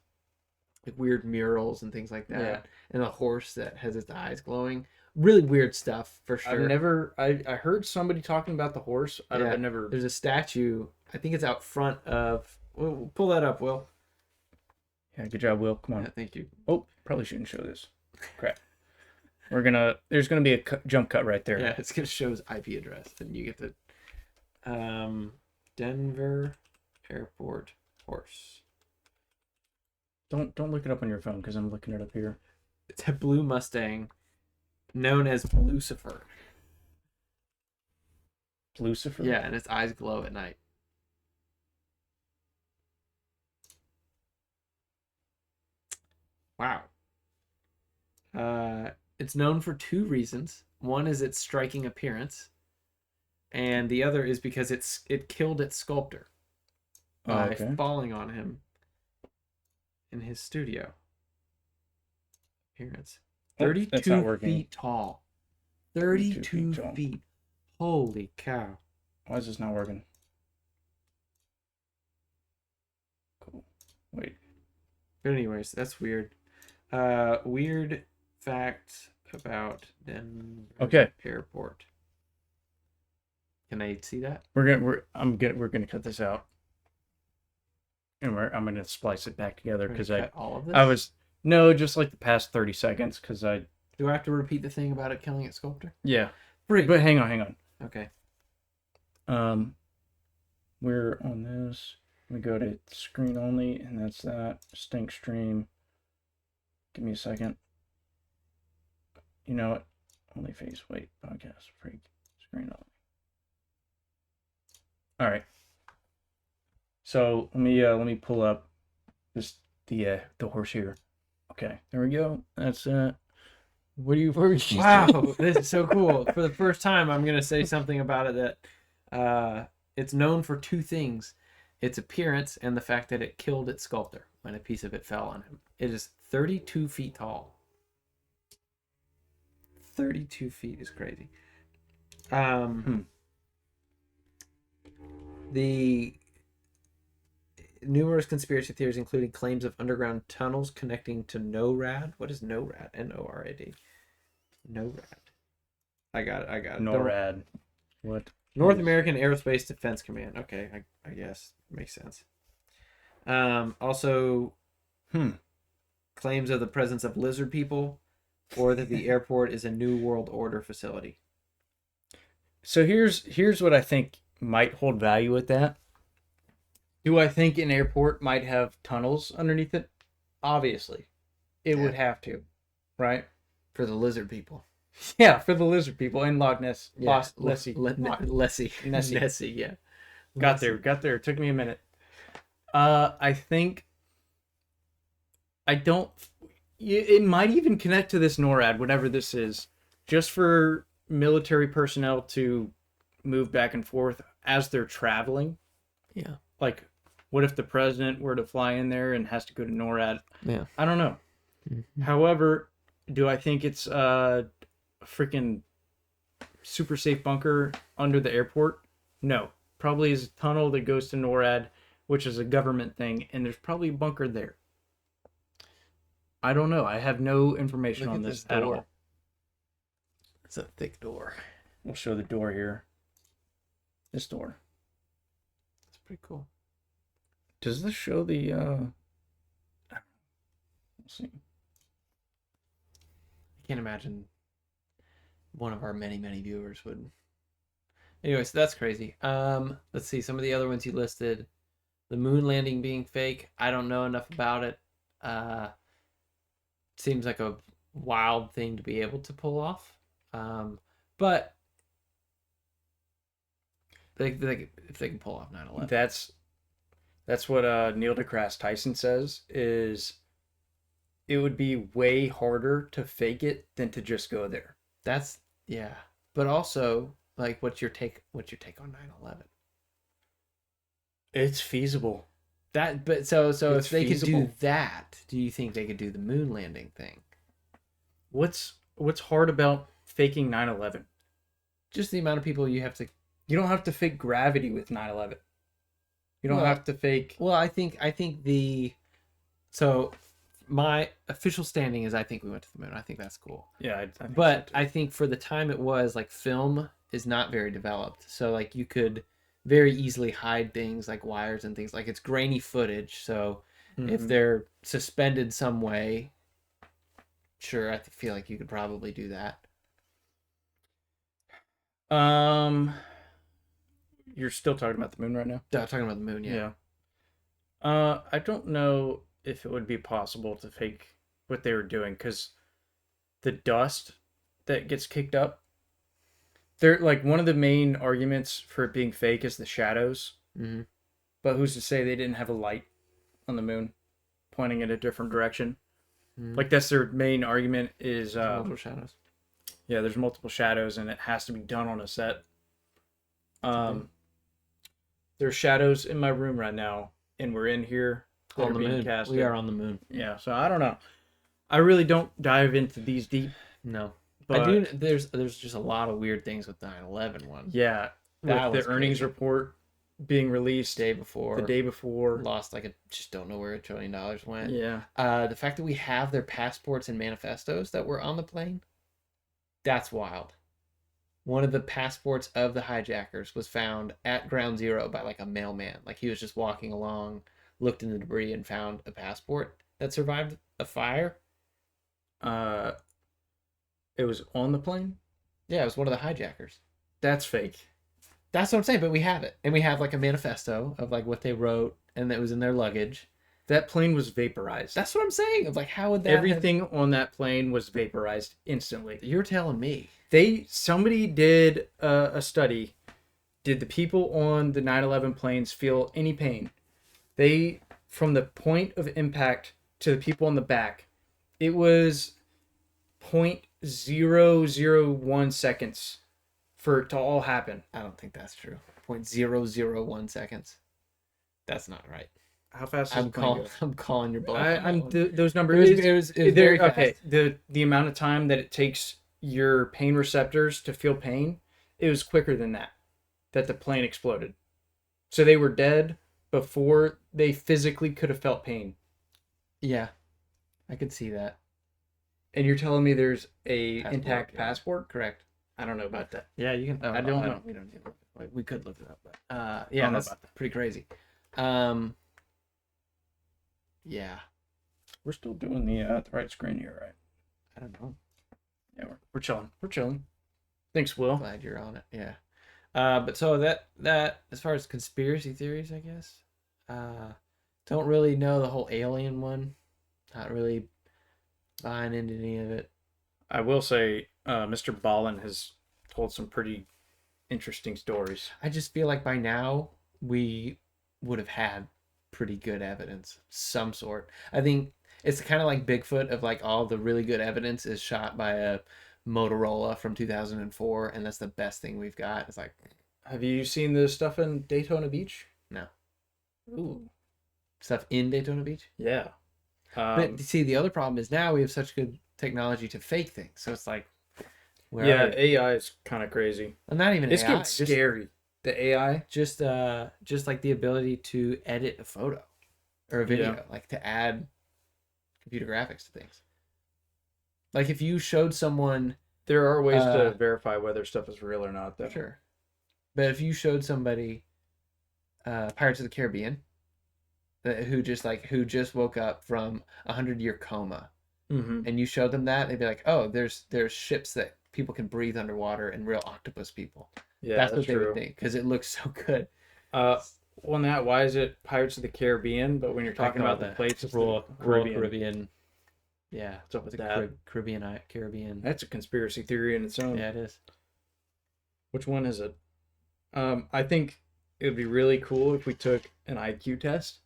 Like weird murals and things like that. Yeah. And a horse that has its eyes glowing. Really weird stuff, for sure. I heard somebody talking about the horse. I've never... There's a statue. I think it's out front of... We'll pull that up, Will. Yeah, good job, Will. Come on. Yeah, thank you. Oh, probably shouldn't show this. Crap. There's gonna be a jump cut right there. Yeah, it's gonna show his IP address, and you get the Denver Airport horse. Don't look it up on your phone because I'm looking it up here. It's a blue Mustang, known as Lucifer. Lucifer? Yeah, and its eyes glow at night. Wow. It's known for 2 reasons. One is its striking appearance, and the other is because it killed its sculptor by falling on him in his studio. Appearance. 32 feet tall. 32 feet. Holy cow. Why is this not working? Cool. Wait. But anyways, that's weird. Weird fact about Denver Airport. Can I see that? We're gonna cut this out. And I'm gonna splice it back together because all of this? No, just like the past 30 seconds because I. Do I have to repeat the thing about it killing its sculptor? Yeah. Freak. But hang on. Okay. We're on this. We go to screen only, and that's that. Stink stream. Give me a second. You know what? Only face. Wait. Podcast. Freak. Screen only. All right. So let me pull up this the horse here. Okay, there we go. That's What are you? Wow, this is so cool. For the first time, I'm gonna say something about it that it's known for two things: its appearance and the fact that it killed its sculptor when a piece of it fell on him. It is 32 feet tall. 32 feet is crazy. The numerous conspiracy theories, including claims of underground tunnels connecting to NORAD. What is NORAD? NORAD. NORAD. I got it. NORAD. What? North American Aerospace Defense Command. Okay, I guess makes sense. Also, claims of the presence of lizard people, or that the airport is a New World Order facility. So here's what I think might hold value with that. Do I think an airport might have tunnels underneath it? Obviously. It would have to, right? For the lizard people. Yeah, for the lizard people and Loch Ness. Yeah. Nessie, yeah. Got there. It took me a minute. I think it might even connect to this NORAD, whatever this is, just for military personnel to move back and forth as they're traveling. Yeah. Like, what if the president were to fly in there and has to go to NORAD? Yeah. I don't know. Mm-hmm. However, do I think it's a freaking super safe bunker under the airport? No. Probably is a tunnel that goes to NORAD, which is a government thing, and there's probably a bunker there. I don't know. I have no information on this at all. It's a thick door. We'll show the door here. This door. It's pretty cool. Does this show the we'll see. I can't imagine one of our many viewers would. Anyway, so that's crazy. Let's see some of the other ones you listed. The moon landing being fake. I don't know enough about it. Seems like a wild thing to be able to pull off. But if they can pull off 9/11. That's what Neil deGrasse Tyson says, is it would be way harder to fake it than to just go there. That's yeah. But also, like, what's your take on 9/11? It's feasible. So if they could do feasible. that, do you think they could do the moon landing thing? What's hard about faking 9/11? Just the amount of people you have to. You don't have to fake gravity with 9/11. You don't have to fake. Well, I think so my official standing is I think we went to the moon. I think that's cool. Yeah, I think but so too. I think for the time it was, like, film is not very developed, so like you could very easily hide things like wires and things. Like, it's grainy footage, so if they're suspended some way, sure, I feel like you could probably do that. You're still talking about the moon right now? Yeah, talking about the moon, yeah. I don't know if it would be possible to fake what they were doing, because the dust that gets kicked up, they're like, one of the main arguments for it being fake is the shadows. Mm-hmm. But who's to say they didn't have a light on the moon pointing in a different direction? Mm-hmm. Like, that's their main argument is multiple shadows. Yeah, there's multiple shadows, and it has to be done on a set. There's shadows in my room right now, and we're in here. On the moon. We are on the moon. Yeah, so I don't know. I really don't dive into these deep. No. But I do. There's just a lot of weird things with 9/11 one. yeah, That with was the earnings crazy. report being released Day before. the day before. Lost like just don't know where $1 trillion went. Yeah. The fact that we have their passports and manifestos that were on the plane, that's wild. One of the passports of the hijackers was found at ground zero by like a mailman. Like he was just walking along, looked in the debris and found a passport that survived a fire. It was on the plane. Yeah, it was one of the hijackers. That's fake. That's what I'm saying, but we have it. And we have like a manifesto of like what they wrote and it was in their luggage. That plane was vaporized. That's what I'm saying. Of like, how would that Everything on that plane was vaporized instantly. You're telling me. Somebody did a study. Did the people on the 9/11 planes feel any pain? From the point of impact to the people on the back, it was 0.001 seconds for it to all happen. I don't think that's true. 0.001 seconds. That's not right. How fast does I'm calling your bluff. Those numbers. It was very fast. Okay. The amount of time that it takes your pain receptors to feel pain, it was quicker than that the plane exploded. So they were dead before they physically could have felt pain. Yeah, I could see that. And you're telling me there's a intact yeah. passport? Correct. I don't know about that. Yeah, you can. Oh, I don't know. We don't need. We could look it up, but yeah, that's pretty crazy. Yeah, We're still doing the right screen here, right? I don't know. Yeah, we're chilling. We're chilling. Thanks, Will. Glad you're on it. Yeah. But so that as far as conspiracy theories, I guess, don't really know the whole alien one. Not really buying into any of it. I will say, Mr. Ballin has told some pretty interesting stories. I just feel like by now we would have had pretty good evidence, some sort. I think it's kind of like Bigfoot, of like all the really good evidence is shot by a Motorola from 2004, and that's the best thing we've got. It's like, have you seen the stuff in Daytona Beach? No. Ooh. Stuff in Daytona Beach? Yeah. But see, the other problem is now we have such good technology to fake things. So it's like, AI is kind of crazy. Well, not even it's AI. getting scary. The AI, just like the ability to edit a photo or a video, like to add computer graphics to things. Like if you showed someone, there are ways to verify whether stuff is real or not, though. Sure. But if you showed somebody Pirates of the Caribbean, who just woke up from a 100-year coma, and you showed them that, they'd be like, "Oh, there's ships that people can breathe underwater and real octopus people." Yeah, that's what they would think because it looks so good. On that, why is it Pirates of the Caribbean? But when you're talking about the plates, it's Royal Caribbean. Yeah, what's up with that? Caribbean. That's a conspiracy theory in its own. Yeah, it is. Which one is it? I think it would be really cool if we took an IQ test.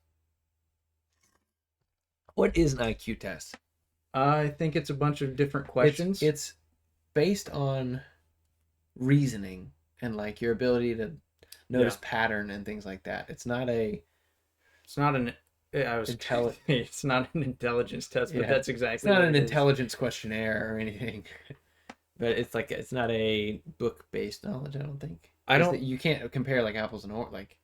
What is an IQ test? I think it's a bunch of different questions. It's based on reasoning and like your ability to notice pattern and things like that. It's not an it's not an intelligence test, but that's exactly. It's not an intelligence questionnaire or anything. But it's not a book-based knowledge, I don't think. You can't compare like apples and oranges. Like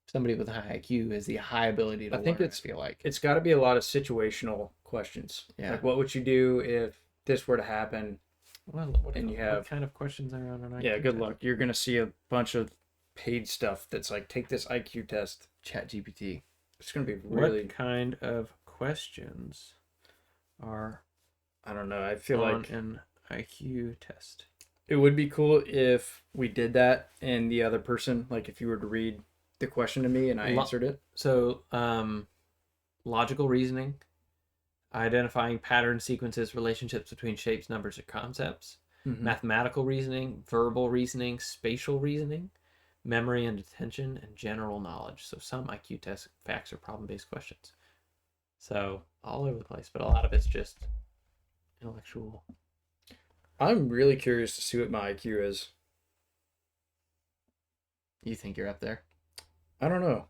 somebody with a high IQ has the high ability to learn. I feel like it's got to be a lot of situational questions. Yeah. Like what would you do if this were to happen? Well, what kind of questions are on an IQ? Yeah, good luck. You're gonna see a bunch of paid stuff that's like, take this IQ test. ChatGPT. It's gonna be really. What kind of questions are? I don't know. I feel like an IQ test. It would be cool if we did that, and the other person, like, if you were to read the question to me and I answered it. So, logical reasoning, identifying pattern sequences, relationships between shapes, numbers, or concepts, mathematical reasoning, verbal reasoning, spatial reasoning, memory and attention, and general knowledge. So some IQ test facts are problem-based questions. So all over the place, but a lot of it's just intellectual. I'm really curious to see what my IQ is. You think you're up there? I don't know.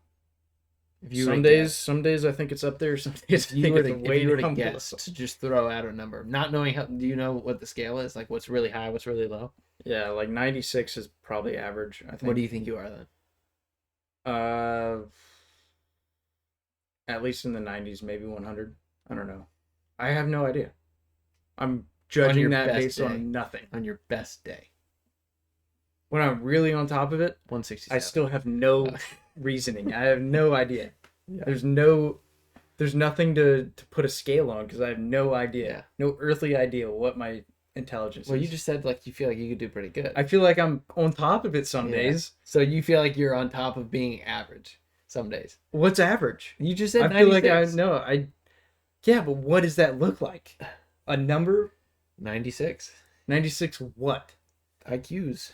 If you were Some to days, guess. some days I think it's up there. Some days If I you think were it's to, way if you were to down guess, below. to just throw out a number, not knowing how, do you know what the scale is? Like what's really high, what's really low? Yeah, like 96 is probably average, I think. What do you think you are then? Uh, at least in the 90s, maybe 100. I don't know. I have no idea. I'm judging your that best based day. on nothing. On your best day. When I'm really on top of it, 167. I still have no reasoning. I have no idea. Yeah. There's nothing to put a scale on because I have no idea. Yeah. No earthly idea what my intelligence Well, is. you just said like you feel like you could do pretty good. I feel like I'm on top of it some Yeah. days. So you feel like you're on top of being average some days. What's average? You just said I feel 96. like yeah, but what does that look like? A number? 96 96 what? IQs.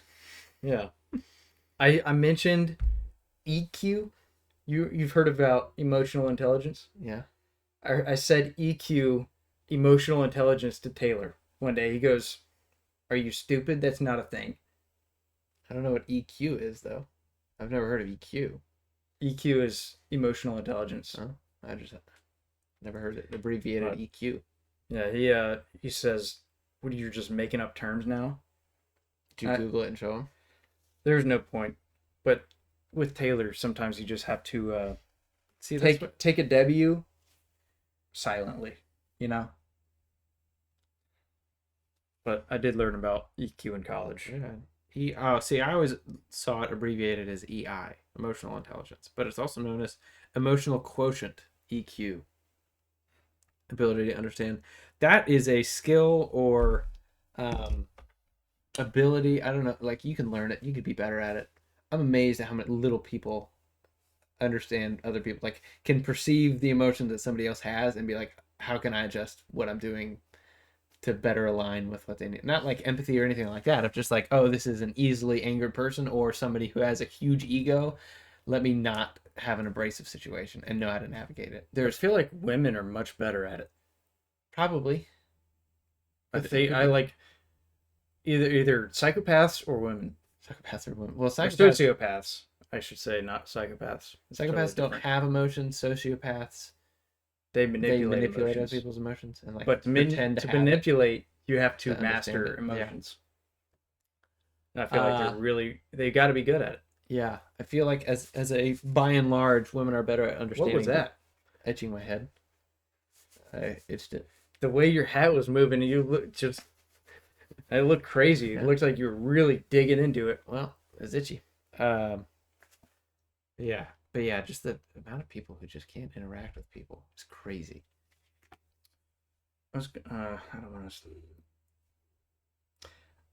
Yeah. I mentioned EQ. You've heard about emotional intelligence? Yeah. I said EQ, emotional intelligence, to Taylor one day. He goes, "Are you stupid? That's not a thing." I don't know what EQ is though. I've never heard of EQ. EQ is emotional intelligence. Oh, I just never heard it abbreviated Right. EQ. Yeah, he says, "What, you're just making up terms now?" Did you Google it and show him? There's no point. But with Taylor, sometimes you just have to See, that's take a W silently, you know? But I did learn about EQ in college. Yeah. See, I always saw it abbreviated as EI, emotional intelligence, but it's also known as emotional quotient, EQ, ability to understand. That is a skill or ability. I don't know, like you can learn it, you could be better at it. I'm amazed at how many little people understand other people, like can perceive the emotions that somebody else has and be like, how can I adjust what I'm doing to better align with what they need? Not like empathy or anything like that, of just like, oh, this is an easily angered person or somebody who has a huge ego. Let me not have an abrasive situation and know how to navigate it. I feel like women are much better at it. Probably. I like either psychopaths or women. Psychopaths are women. Well, Or psychopaths, sociopaths, I should say, not psychopaths. It's psychopaths totally don't different. have emotions. Sociopaths, They they manipulate manipulate other emotions. people's emotions and like But pretend to have it. manipulate, you have to to understand master it, yeah. emotions. And I feel like they got to be good at it. Yeah, I feel like as a by and large, women are better at understanding. What was that? Etching my head. I itched it. The way your hat was moving, you look just. It looked crazy. Yeah. It looked like you were really digging into it. Well, it's itchy. Yeah, but yeah, just the amount of people who just can't interact with people is crazy.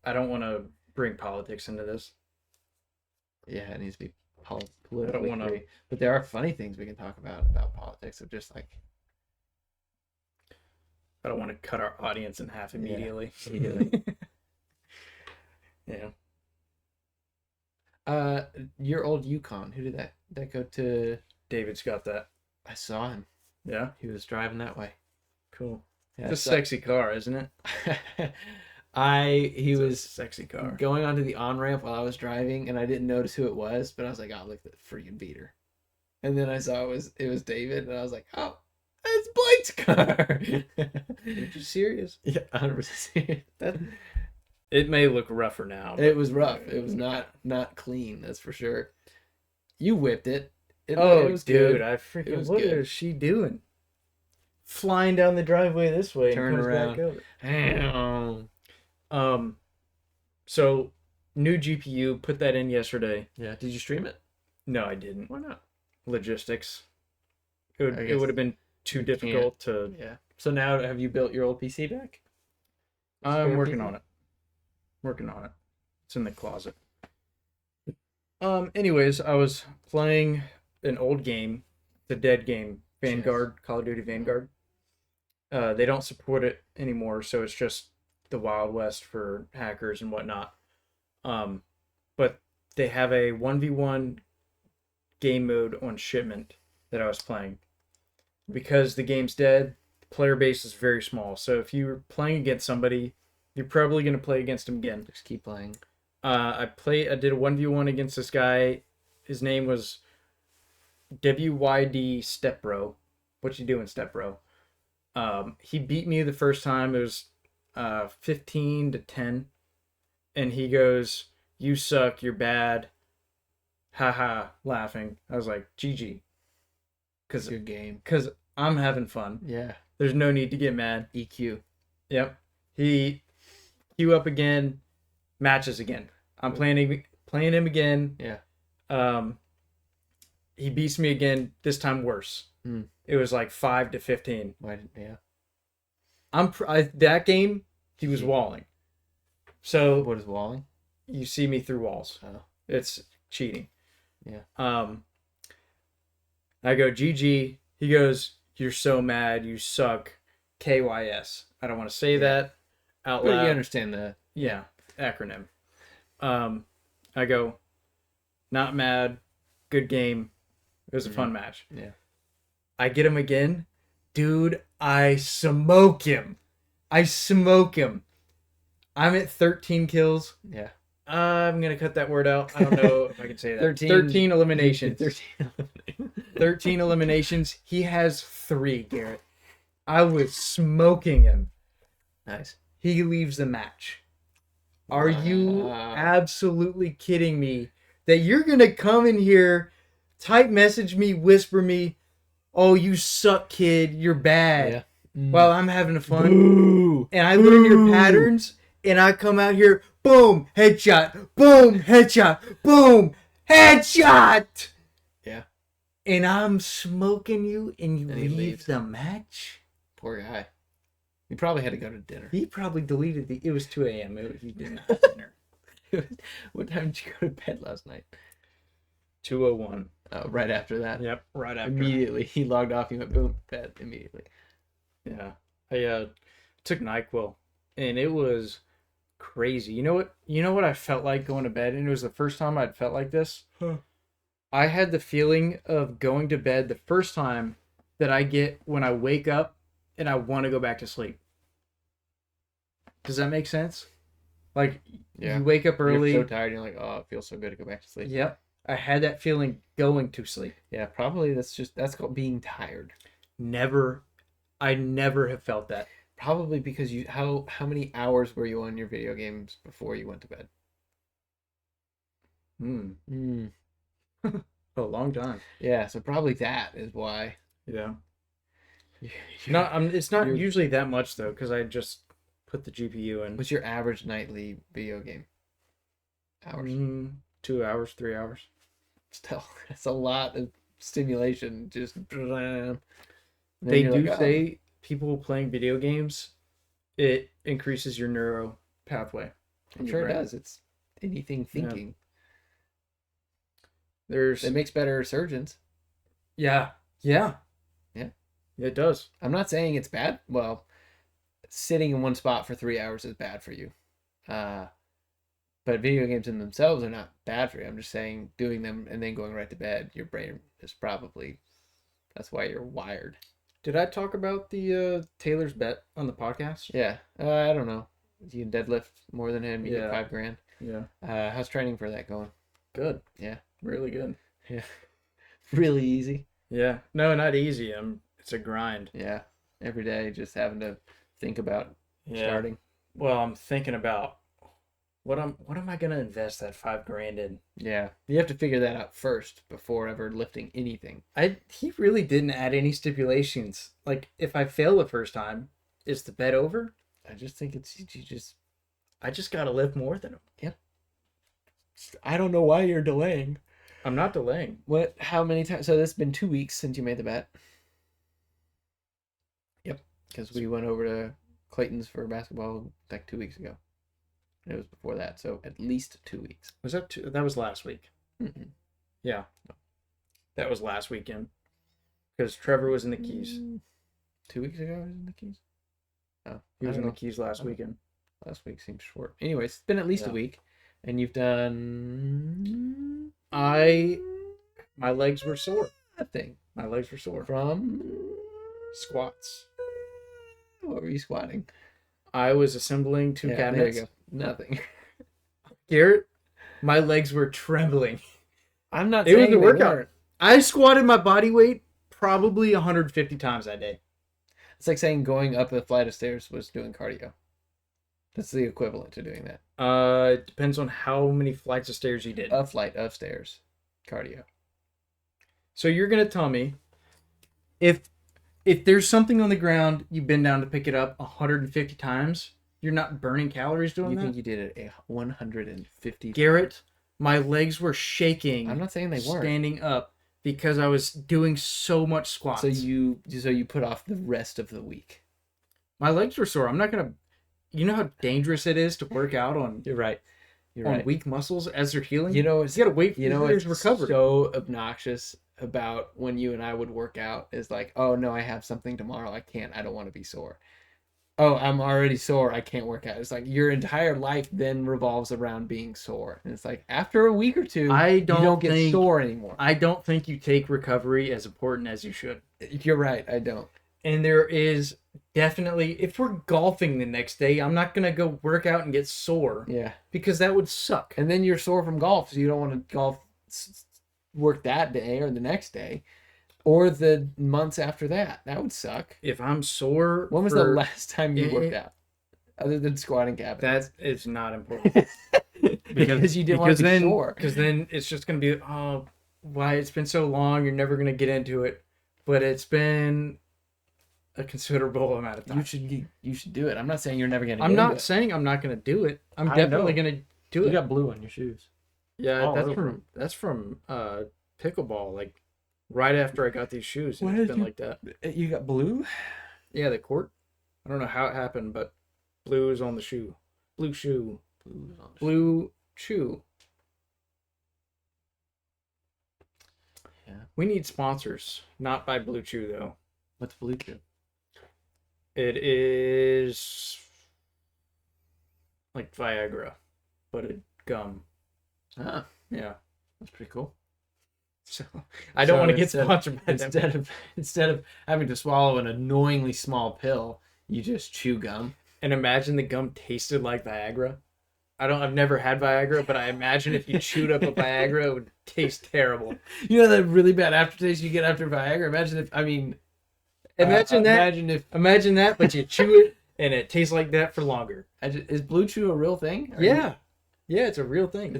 I don't want to bring politics into this. Yeah, it needs to be politically wanna- free. But there are funny things we can talk about politics of just like I don't want to cut our audience in half immediately. immediately. Yeah. Your old Yukon. Who did that go to? David's got that. I saw him. Yeah. He was driving that way. Cool. Yeah, It's a sexy car, isn't it? He It's a was sexy car. going onto the on ramp while I was driving, and I didn't notice who it was, but I was like, "Oh, look at that freaking beater!" And then I saw it was David, and I was like, "Oh, it's Blake's car." You're just serious. Yeah, 100%. It may look rougher now. It was rough. It was not clean. That's for sure. You whipped it. It was dude, good. I It freaking was what good. is she doing? Flying down the driveway this way Turn and comes around. back over. Damn. So new GPU, put that in yesterday. Yeah. Did you stream it? No, I didn't. Why not? Logistics. I It guess would have been too you difficult to. Yeah. So now, have you built your old PC back? I'm Spare working PC? on it. Working on it. It's in the closet. Anyways, I was playing an old game, the dead game, Vanguard, Call of Duty Vanguard. They don't support it anymore, so it's just the Wild West for hackers and whatnot. But they have a 1v1 game mode on shipment that I was playing. Because the game's dead, the player base is very small. So if you're playing against somebody, you're probably going to play against them again. Just keep playing. I did a 1v1 against this guy. His name was WYD Step Bro. What you doing, Step Bro? He beat me the first time. It was 15-10. And he goes, "You suck, you're bad." Haha, laughing. I was like, GG. It's your game. Because I'm having fun. Yeah. There's no need to get mad. EQ. Yep. He queue up again, matches again. I'm playing him again. Yeah. He beats me again, this time worse. Mm. It was like 5-15. Yeah. That game, he was walling. So What is walling? you see me through walls. Oh. It's cheating. Yeah. I go, GG. He goes, "You're so mad. You suck. KYS." I don't want to say that out loud. But you understand that. Yeah, acronym. I go, "Not mad. Good game. It was a fun match." Yeah. I get him again. Dude, I smoke him. I'm at 13 kills. Yeah. I'm going to cut that word out. I don't know if I can say that. 13 eliminations. 13. 13 eliminations. He has 3, Garrett. I was smoking him. Nice. He leaves the match. Are you Wow. absolutely kidding me that you're going to come in here, type message me, whisper me, "Oh, you suck, kid. You're bad." Yeah. While I'm having fun. Ooh. And I learn your patterns, and I come out here, boom, headshot, boom, headshot, boom, headshot. Yeah. And I'm smoking you, and you And he leave leaves. the match? Poor guy. He probably had to go to dinner. He probably deleted it was 2 a.m. He didn't have dinner. What time did you go to bed last night? 2:01. Oh, right after that. Yep, right after. Immediately. He logged off. He went boom, bed immediately. Yeah. I took NyQuil, and it was crazy. You know what I felt like going to bed, and it was the first time I'd felt like this? Huh. I had the feeling of going to bed the first time that I get when I wake up and I want to go back to sleep. Does that make sense? Like, Yeah. you wake up early. You're so tired. You're like, oh, it feels so good to go back to sleep. Yep. I had that feeling going to sleep. Yeah, probably that's called being tired. I never have felt that. Probably because how many hours were you on your video games before you went to bed? A long time. Yeah, so probably that is why. Yeah. You're- It's not you're- usually that much though, because I just put the GPU in. What's your average nightly video game hours? 2 hours, 3 hours. Still, that's a lot of stimulation. Just They do say people playing video games, it increases your neuro pathway. I'm sure it does. It's anything thinking. There's It makes better surgeons. yeah. It does. I'm not saying it's bad. Well, sitting in one spot for 3 hours is bad for you. But video games in themselves are not bad for you. I'm just saying doing them and then going right to bed, your brain is probably, that's why you're wired. Did I talk about the Taylor's bet on the podcast? Yeah. I don't know. You can deadlift more than him. You Yeah. get $5,000. Yeah. How's training for that going? Good. Yeah. Really good. Yeah. Really easy. Yeah. No, not easy. It's a grind. Yeah. Every day just having to think about starting. Well, I'm thinking about what am I gonna invest that $5,000 in? Yeah. You have to figure that out first before ever lifting anything. He really didn't add any stipulations. Like, if I fail the first time, is the bet over? I just think I just gotta lift more than him. Yep. I don't know why you're delaying. I'm not delaying. How many times? So this has been 2 weeks since you made the bet. Yep. Because we went over to Clayton's for basketball like 2 weeks ago. It was before that, so at least 2 weeks. That was last week? Mm-mm. Yeah. That was last weekend. Because Trevor was in the Keys. 2 weeks ago, I was in the Keys. Oh, He was I in don't the Keys last weekend. Last week seems short. Anyways, it's been at least a week, and you've done. My legs were sore. Nothing. My legs were sore. From Squats. what were you squatting? I was assembling two cabinets. There you go. Nothing. Garrett, my legs were trembling. I'm not It saying was a they workout. weren't. I squatted my body weight probably 150 times that day. It's like saying going up a flight of stairs was doing cardio. That's the equivalent to doing that. It depends on how many flights of stairs you did. A flight of stairs, cardio. So you're gonna tell me if there's something on the ground, you bend down to pick it up 150 times, you're not burning calories doing You that? think you did it 150 times? Garrett, my legs were shaking. I'm not saying they weren't. Standing up because I was doing so much squats. So you put off the rest of the week. My legs were sore. I'm not gonna. You know how dangerous it is to work out on. You're right. Weak muscles as they're healing. You know, you gotta wait for it's recovery. So obnoxious about when you and I would work out is like, oh no, I have something tomorrow. I can't. I don't want to be sore. Oh, I'm already sore. I can't work out. It's like your entire life then revolves around being sore. And it's like after a week or two, you don't get sore anymore. I don't think you take recovery as important as you should. You're right. I don't. And there is definitely, if we're golfing the next day, I'm not going to go work out and get sore. Yeah. Because that would suck. And then you're sore from golf, so you don't want to golf work that day or the next day. Or the months after that. That would suck. If I'm sore... When was the last time you worked out? Other than squatting cabinets. That is not important. because you didn't want to be sore. Because then it's just going to be, oh, why it's been so long, you're never going to get into it. But it's been a considerable amount of time. You should do it. I'm not saying you're never going to do it. it. I'm not saying I'm not going to do it. I'm definitely going to do it. You got blue on your shoes. Yeah, that's from pickleball, like right after I got these shoes. And it's been like that. You got blue? Yeah, the court. I don't know how it happened, but blue is on the shoe. Blue shoe. Blue shoe. Yeah. We need sponsors. Not by Blue Chew though. What's Blue Chew? It is like Viagra, but a gum. Ah, yeah, that's pretty cool. So I don't want to get sponsored by them. Instead of having to swallow an annoyingly small pill, you just chew gum. And imagine the gum tasted like Viagra. I've never had Viagra, but I imagine if you chewed up a Viagra, it would taste terrible. You know that really bad aftertaste you get after Viagra? Imagine that, but you chew it and it tastes like that for longer. Is Blue Chew a real thing? Yeah, it's a real thing.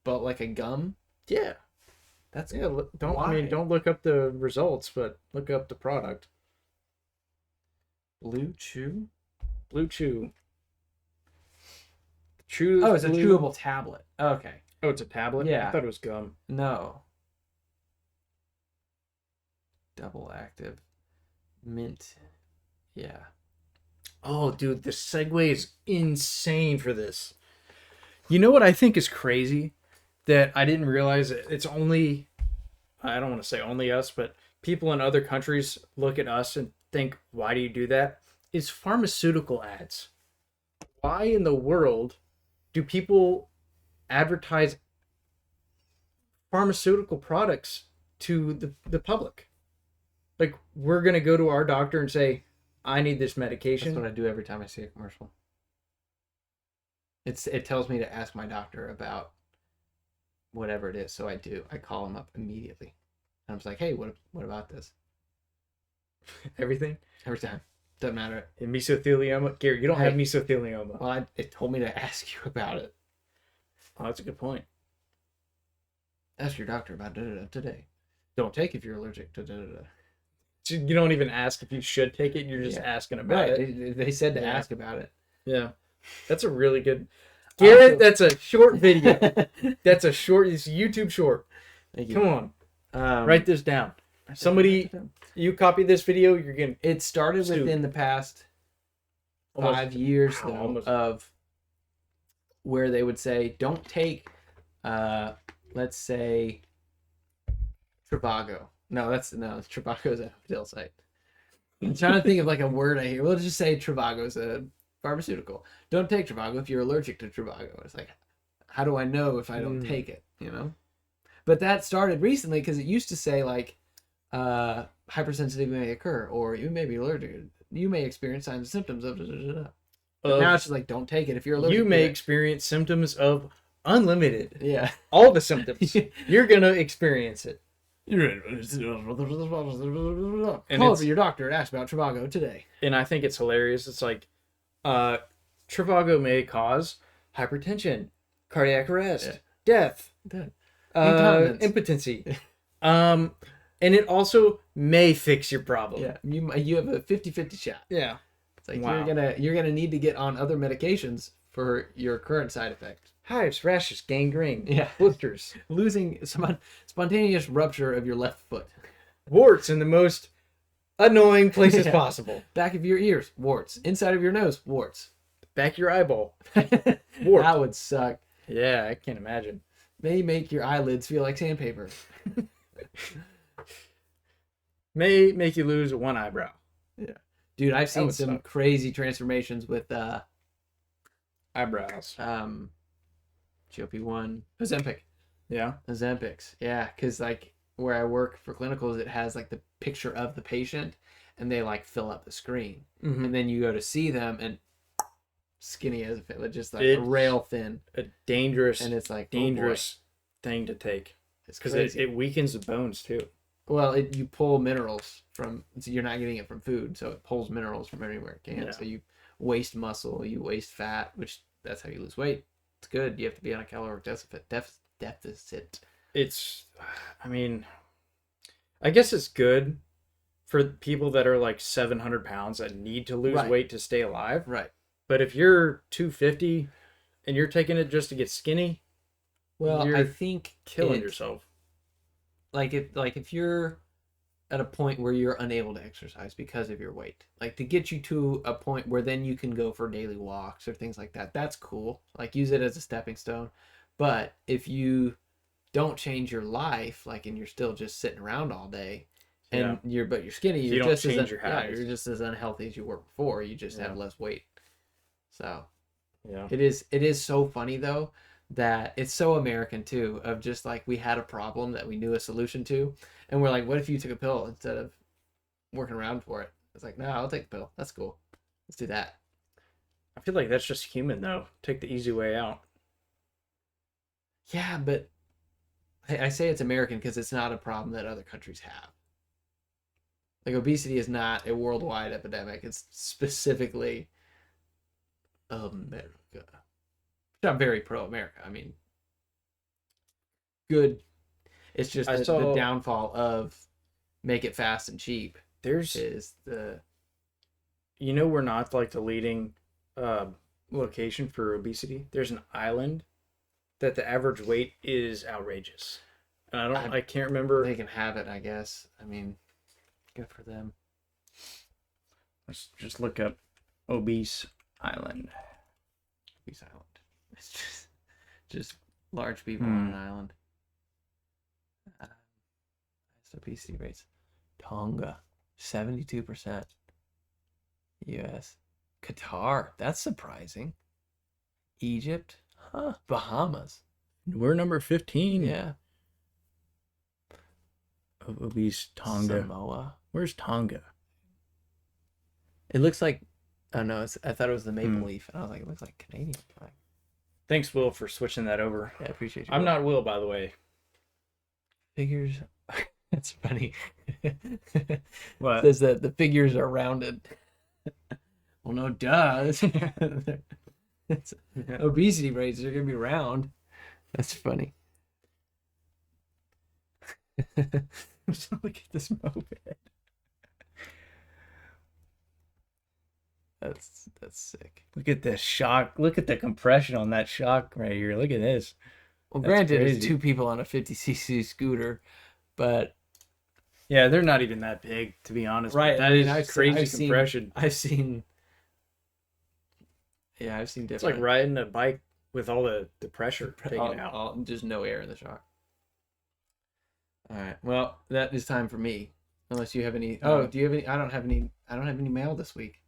But like a gum. Yeah, that's don't look up the results, but look up the product. Blue Chew. Oh, it's a chewable tablet. Okay. Oh, it's a tablet? Yeah. I thought it was gum. No. Double active. Mint. Yeah. Oh, dude, the segue is insane for this. You know what I think is crazy? That I didn't realize it's only, I don't want to say only us, but people in other countries look at us and think, why do you do that? Is pharmaceutical ads. Why in the world do people advertise pharmaceutical products to the public? Like, we're going to go to our doctor and say, I need this medication. That's what I do every time I see a commercial. It tells me to ask my doctor about whatever it is, so I do. I call him up immediately. And I'm just like, hey, what about this? Everything? Every time. Doesn't matter. And mesothelioma? Gary, you don't have mesothelioma. Well, it told me to ask you about it. Oh, that's a good point. Ask your doctor about today. Don't take if you're allergic to You don't even ask if you should take it. You're just asking about it. They said to ask about it. Yeah. That's a really good... Garrett, that's a short video. It's a YouTube short. Thank you. Come on. Write this down. Somebody, you copy this video, you're getting... It started within the past 5 years, though, of where they would say, don't take, let's say, Trivago. Trivago's a hotel site. I'm trying to think of like a word I hear. We'll just say Trivago's a pharmaceutical. Don't take Trivago if you're allergic to Trivago. It's like, how do I know if I don't take it, you know? But that started recently because it used to say like, hypersensitivity may occur, or you may be allergic. You may experience signs and symptoms of... But now it's just like, don't take it if you're allergic. You may experience symptoms of unlimited. Yeah. All the symptoms. You're going to experience it. Call for your doctor and ask about Trivago today. And I think it's hilarious. It's like, Trivago may cause hypertension, cardiac arrest, death, Incontinence. impotency. And it also may fix your problem. Yeah, you have a 50-50 shot. Yeah. It's like Wow. you're gonna need to get on other medications for your current side effect. Hives, rashes, gangrene, Yeah. blisters, Losing spontaneous rupture of your left foot. warts in the most annoying places Yeah. possible. Back of your ears, warts. Inside of your nose, warts. Back of your eyeball. Wart. That would suck. Yeah, I can't imagine. May make your eyelids feel like sandpaper. May make you lose one eyebrow. Yeah. Dude, I've seen would some suck. crazy transformations with Eyebrows. GLP-1 Yeah. Ozempics. Yeah, because like where I work for clinicals, it has like the picture of the patient and they like fill up the screen. Mm-hmm. And then you go to see them and skinny as a fit, just like It's rail thin. A dangerous, And it's like dangerous thing to take. It's Because crazy. it weakens the bones too. Well, you pull minerals from, so you're not getting it from food, so it pulls minerals from anywhere it can. Yeah. So you waste muscle, you waste fat, which that's how you lose weight. It's good. You have to be on a caloric deficit. It's, I mean, I guess it's good for people that are like 700 pounds that need to lose Right. weight to stay alive. Right. But if you're 250 and you're taking it just to get skinny, Well, you're I think killing yourself. Like if you're at a point where you're unable to exercise because of your weight, like to get you to a point where then you can go for daily walks or things like that, that's cool. Like use it as a stepping stone. But if you don't change your life, like, and you're still just sitting around all day and you're skinny, You you're don't just change as your yeah, habits. you're just as unhealthy as you were before. You just have less weight. So Yeah. it is so funny though that it's so American too, of just like we had a problem that we knew a solution to, and we're like, what if you took a pill instead of working around for it? It's like, no, I'll take the pill. That's cool. Let's do that. I feel like that's just human though. Take the easy way out. Yeah, but I say it's American because it's not a problem that other countries have. Like obesity is not a worldwide epidemic. It's specifically America. I'm very pro-America. I mean, good. It's just the downfall of make it fast and cheap. We're not like the leading location for obesity. There's an island that the average weight is outrageous. And I can't remember. They can have it, I guess. I mean, good for them. Let's just look up obese island. Obese island. It's just large people on an island. Obesity rates. Tonga, 72%. U.S. Qatar, that's surprising. Egypt, Bahamas. We're number 15. Yeah. Obese Tonga. Samoa. Where's Tonga? It looks like, oh no, I thought it was the maple leaf. And I was like, it looks like Canadian flag. Thanks, Will, for switching that over. Yeah, I appreciate you. I'm not Will, by the way. Figures. That's funny. What? It says that the figures are rounded. Well, no, duh. Obesity rates are going to be round. That's funny. Look at this moped. That's sick. Look at this shock. Look at the compression on that shock right here. Look at this. Well, That's granted, it's crazy. 2 people on a 50cc scooter, but Yeah, they're not even that big, to be honest. right. That is crazy compression. I've seen different. It's like riding a bike with all the pressure taken out. Just no air in the shock. All right. Well, that is time for me. Unless you have any. Oh, do you have any? I don't have any. I don't have any mail this week.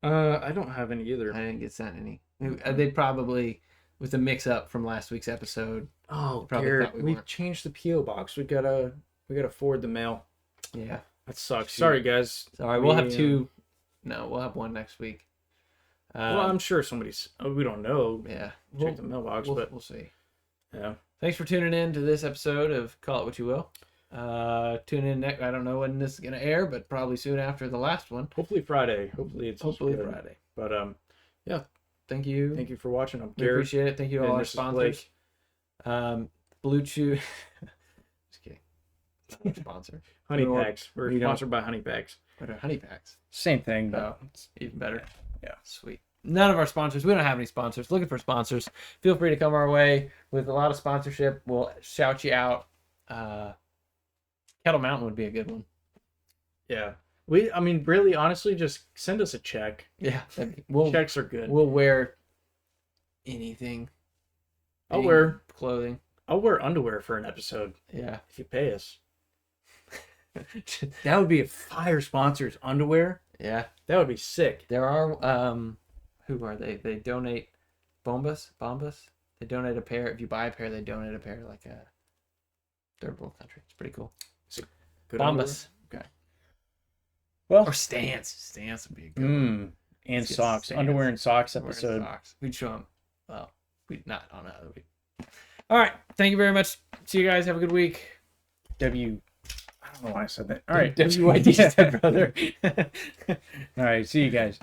I don't have any either. I didn't get sent any. They probably, with the mix-up from last week's episode. Oh, probably Garrett, thought we we've weren't. changed the PO box. We gotta forward the mail. Yeah. That sucks. Shoot. Sorry, guys. Sorry, we'll have 2. No, we'll have 1 next week. Well, I'm sure somebody's. Oh, we don't know. Yeah. Check the mailbox, but we'll see. yeah. Thanks for tuning in to this episode of Call It What You Will. Tune in next. I don't know when this is gonna air, but probably soon after the last one. Hopefully Friday. Hopefully good. Friday. But yeah. Thank you. Thank you for watching. I'm We Garrett. appreciate it. Thank you to all and our this is sponsors. Blake. Blue Chew. Just kidding. Not our sponsor. Honey Or- Packs. We're we don't- sponsored by Honey Packs. What are honey packs? Same thing, but Oh, it's even better. Yeah. Sweet. None of our sponsors. We don't have any sponsors. Looking for sponsors. Feel free to come our way with a lot of sponsorship. We'll shout you out. Kettle Mountain would be a good one. yeah. I mean, really, honestly, just send us a check. Yeah. Checks are good. We'll wear anything. I'll Any wear clothing. underwear for an episode Yeah. if you pay us. That would be a fire sponsors. Underwear. Yeah. That would be sick. There are who are they? They donate Bombas. They donate a pair. If you buy a pair, they donate a pair like a third world country. It's pretty cool. Good Bombas. underwear? Okay. Well, Or Stance. Stance would be a good one. and Let's get socks. Stance. Underwear and socks Wearing episode. socks. We'd show them. Well, we'd not on another week. All right. Thank you very much. See you guys. Have a good week. I don't know why I said that. All right. WYD, brother. All right. See you guys.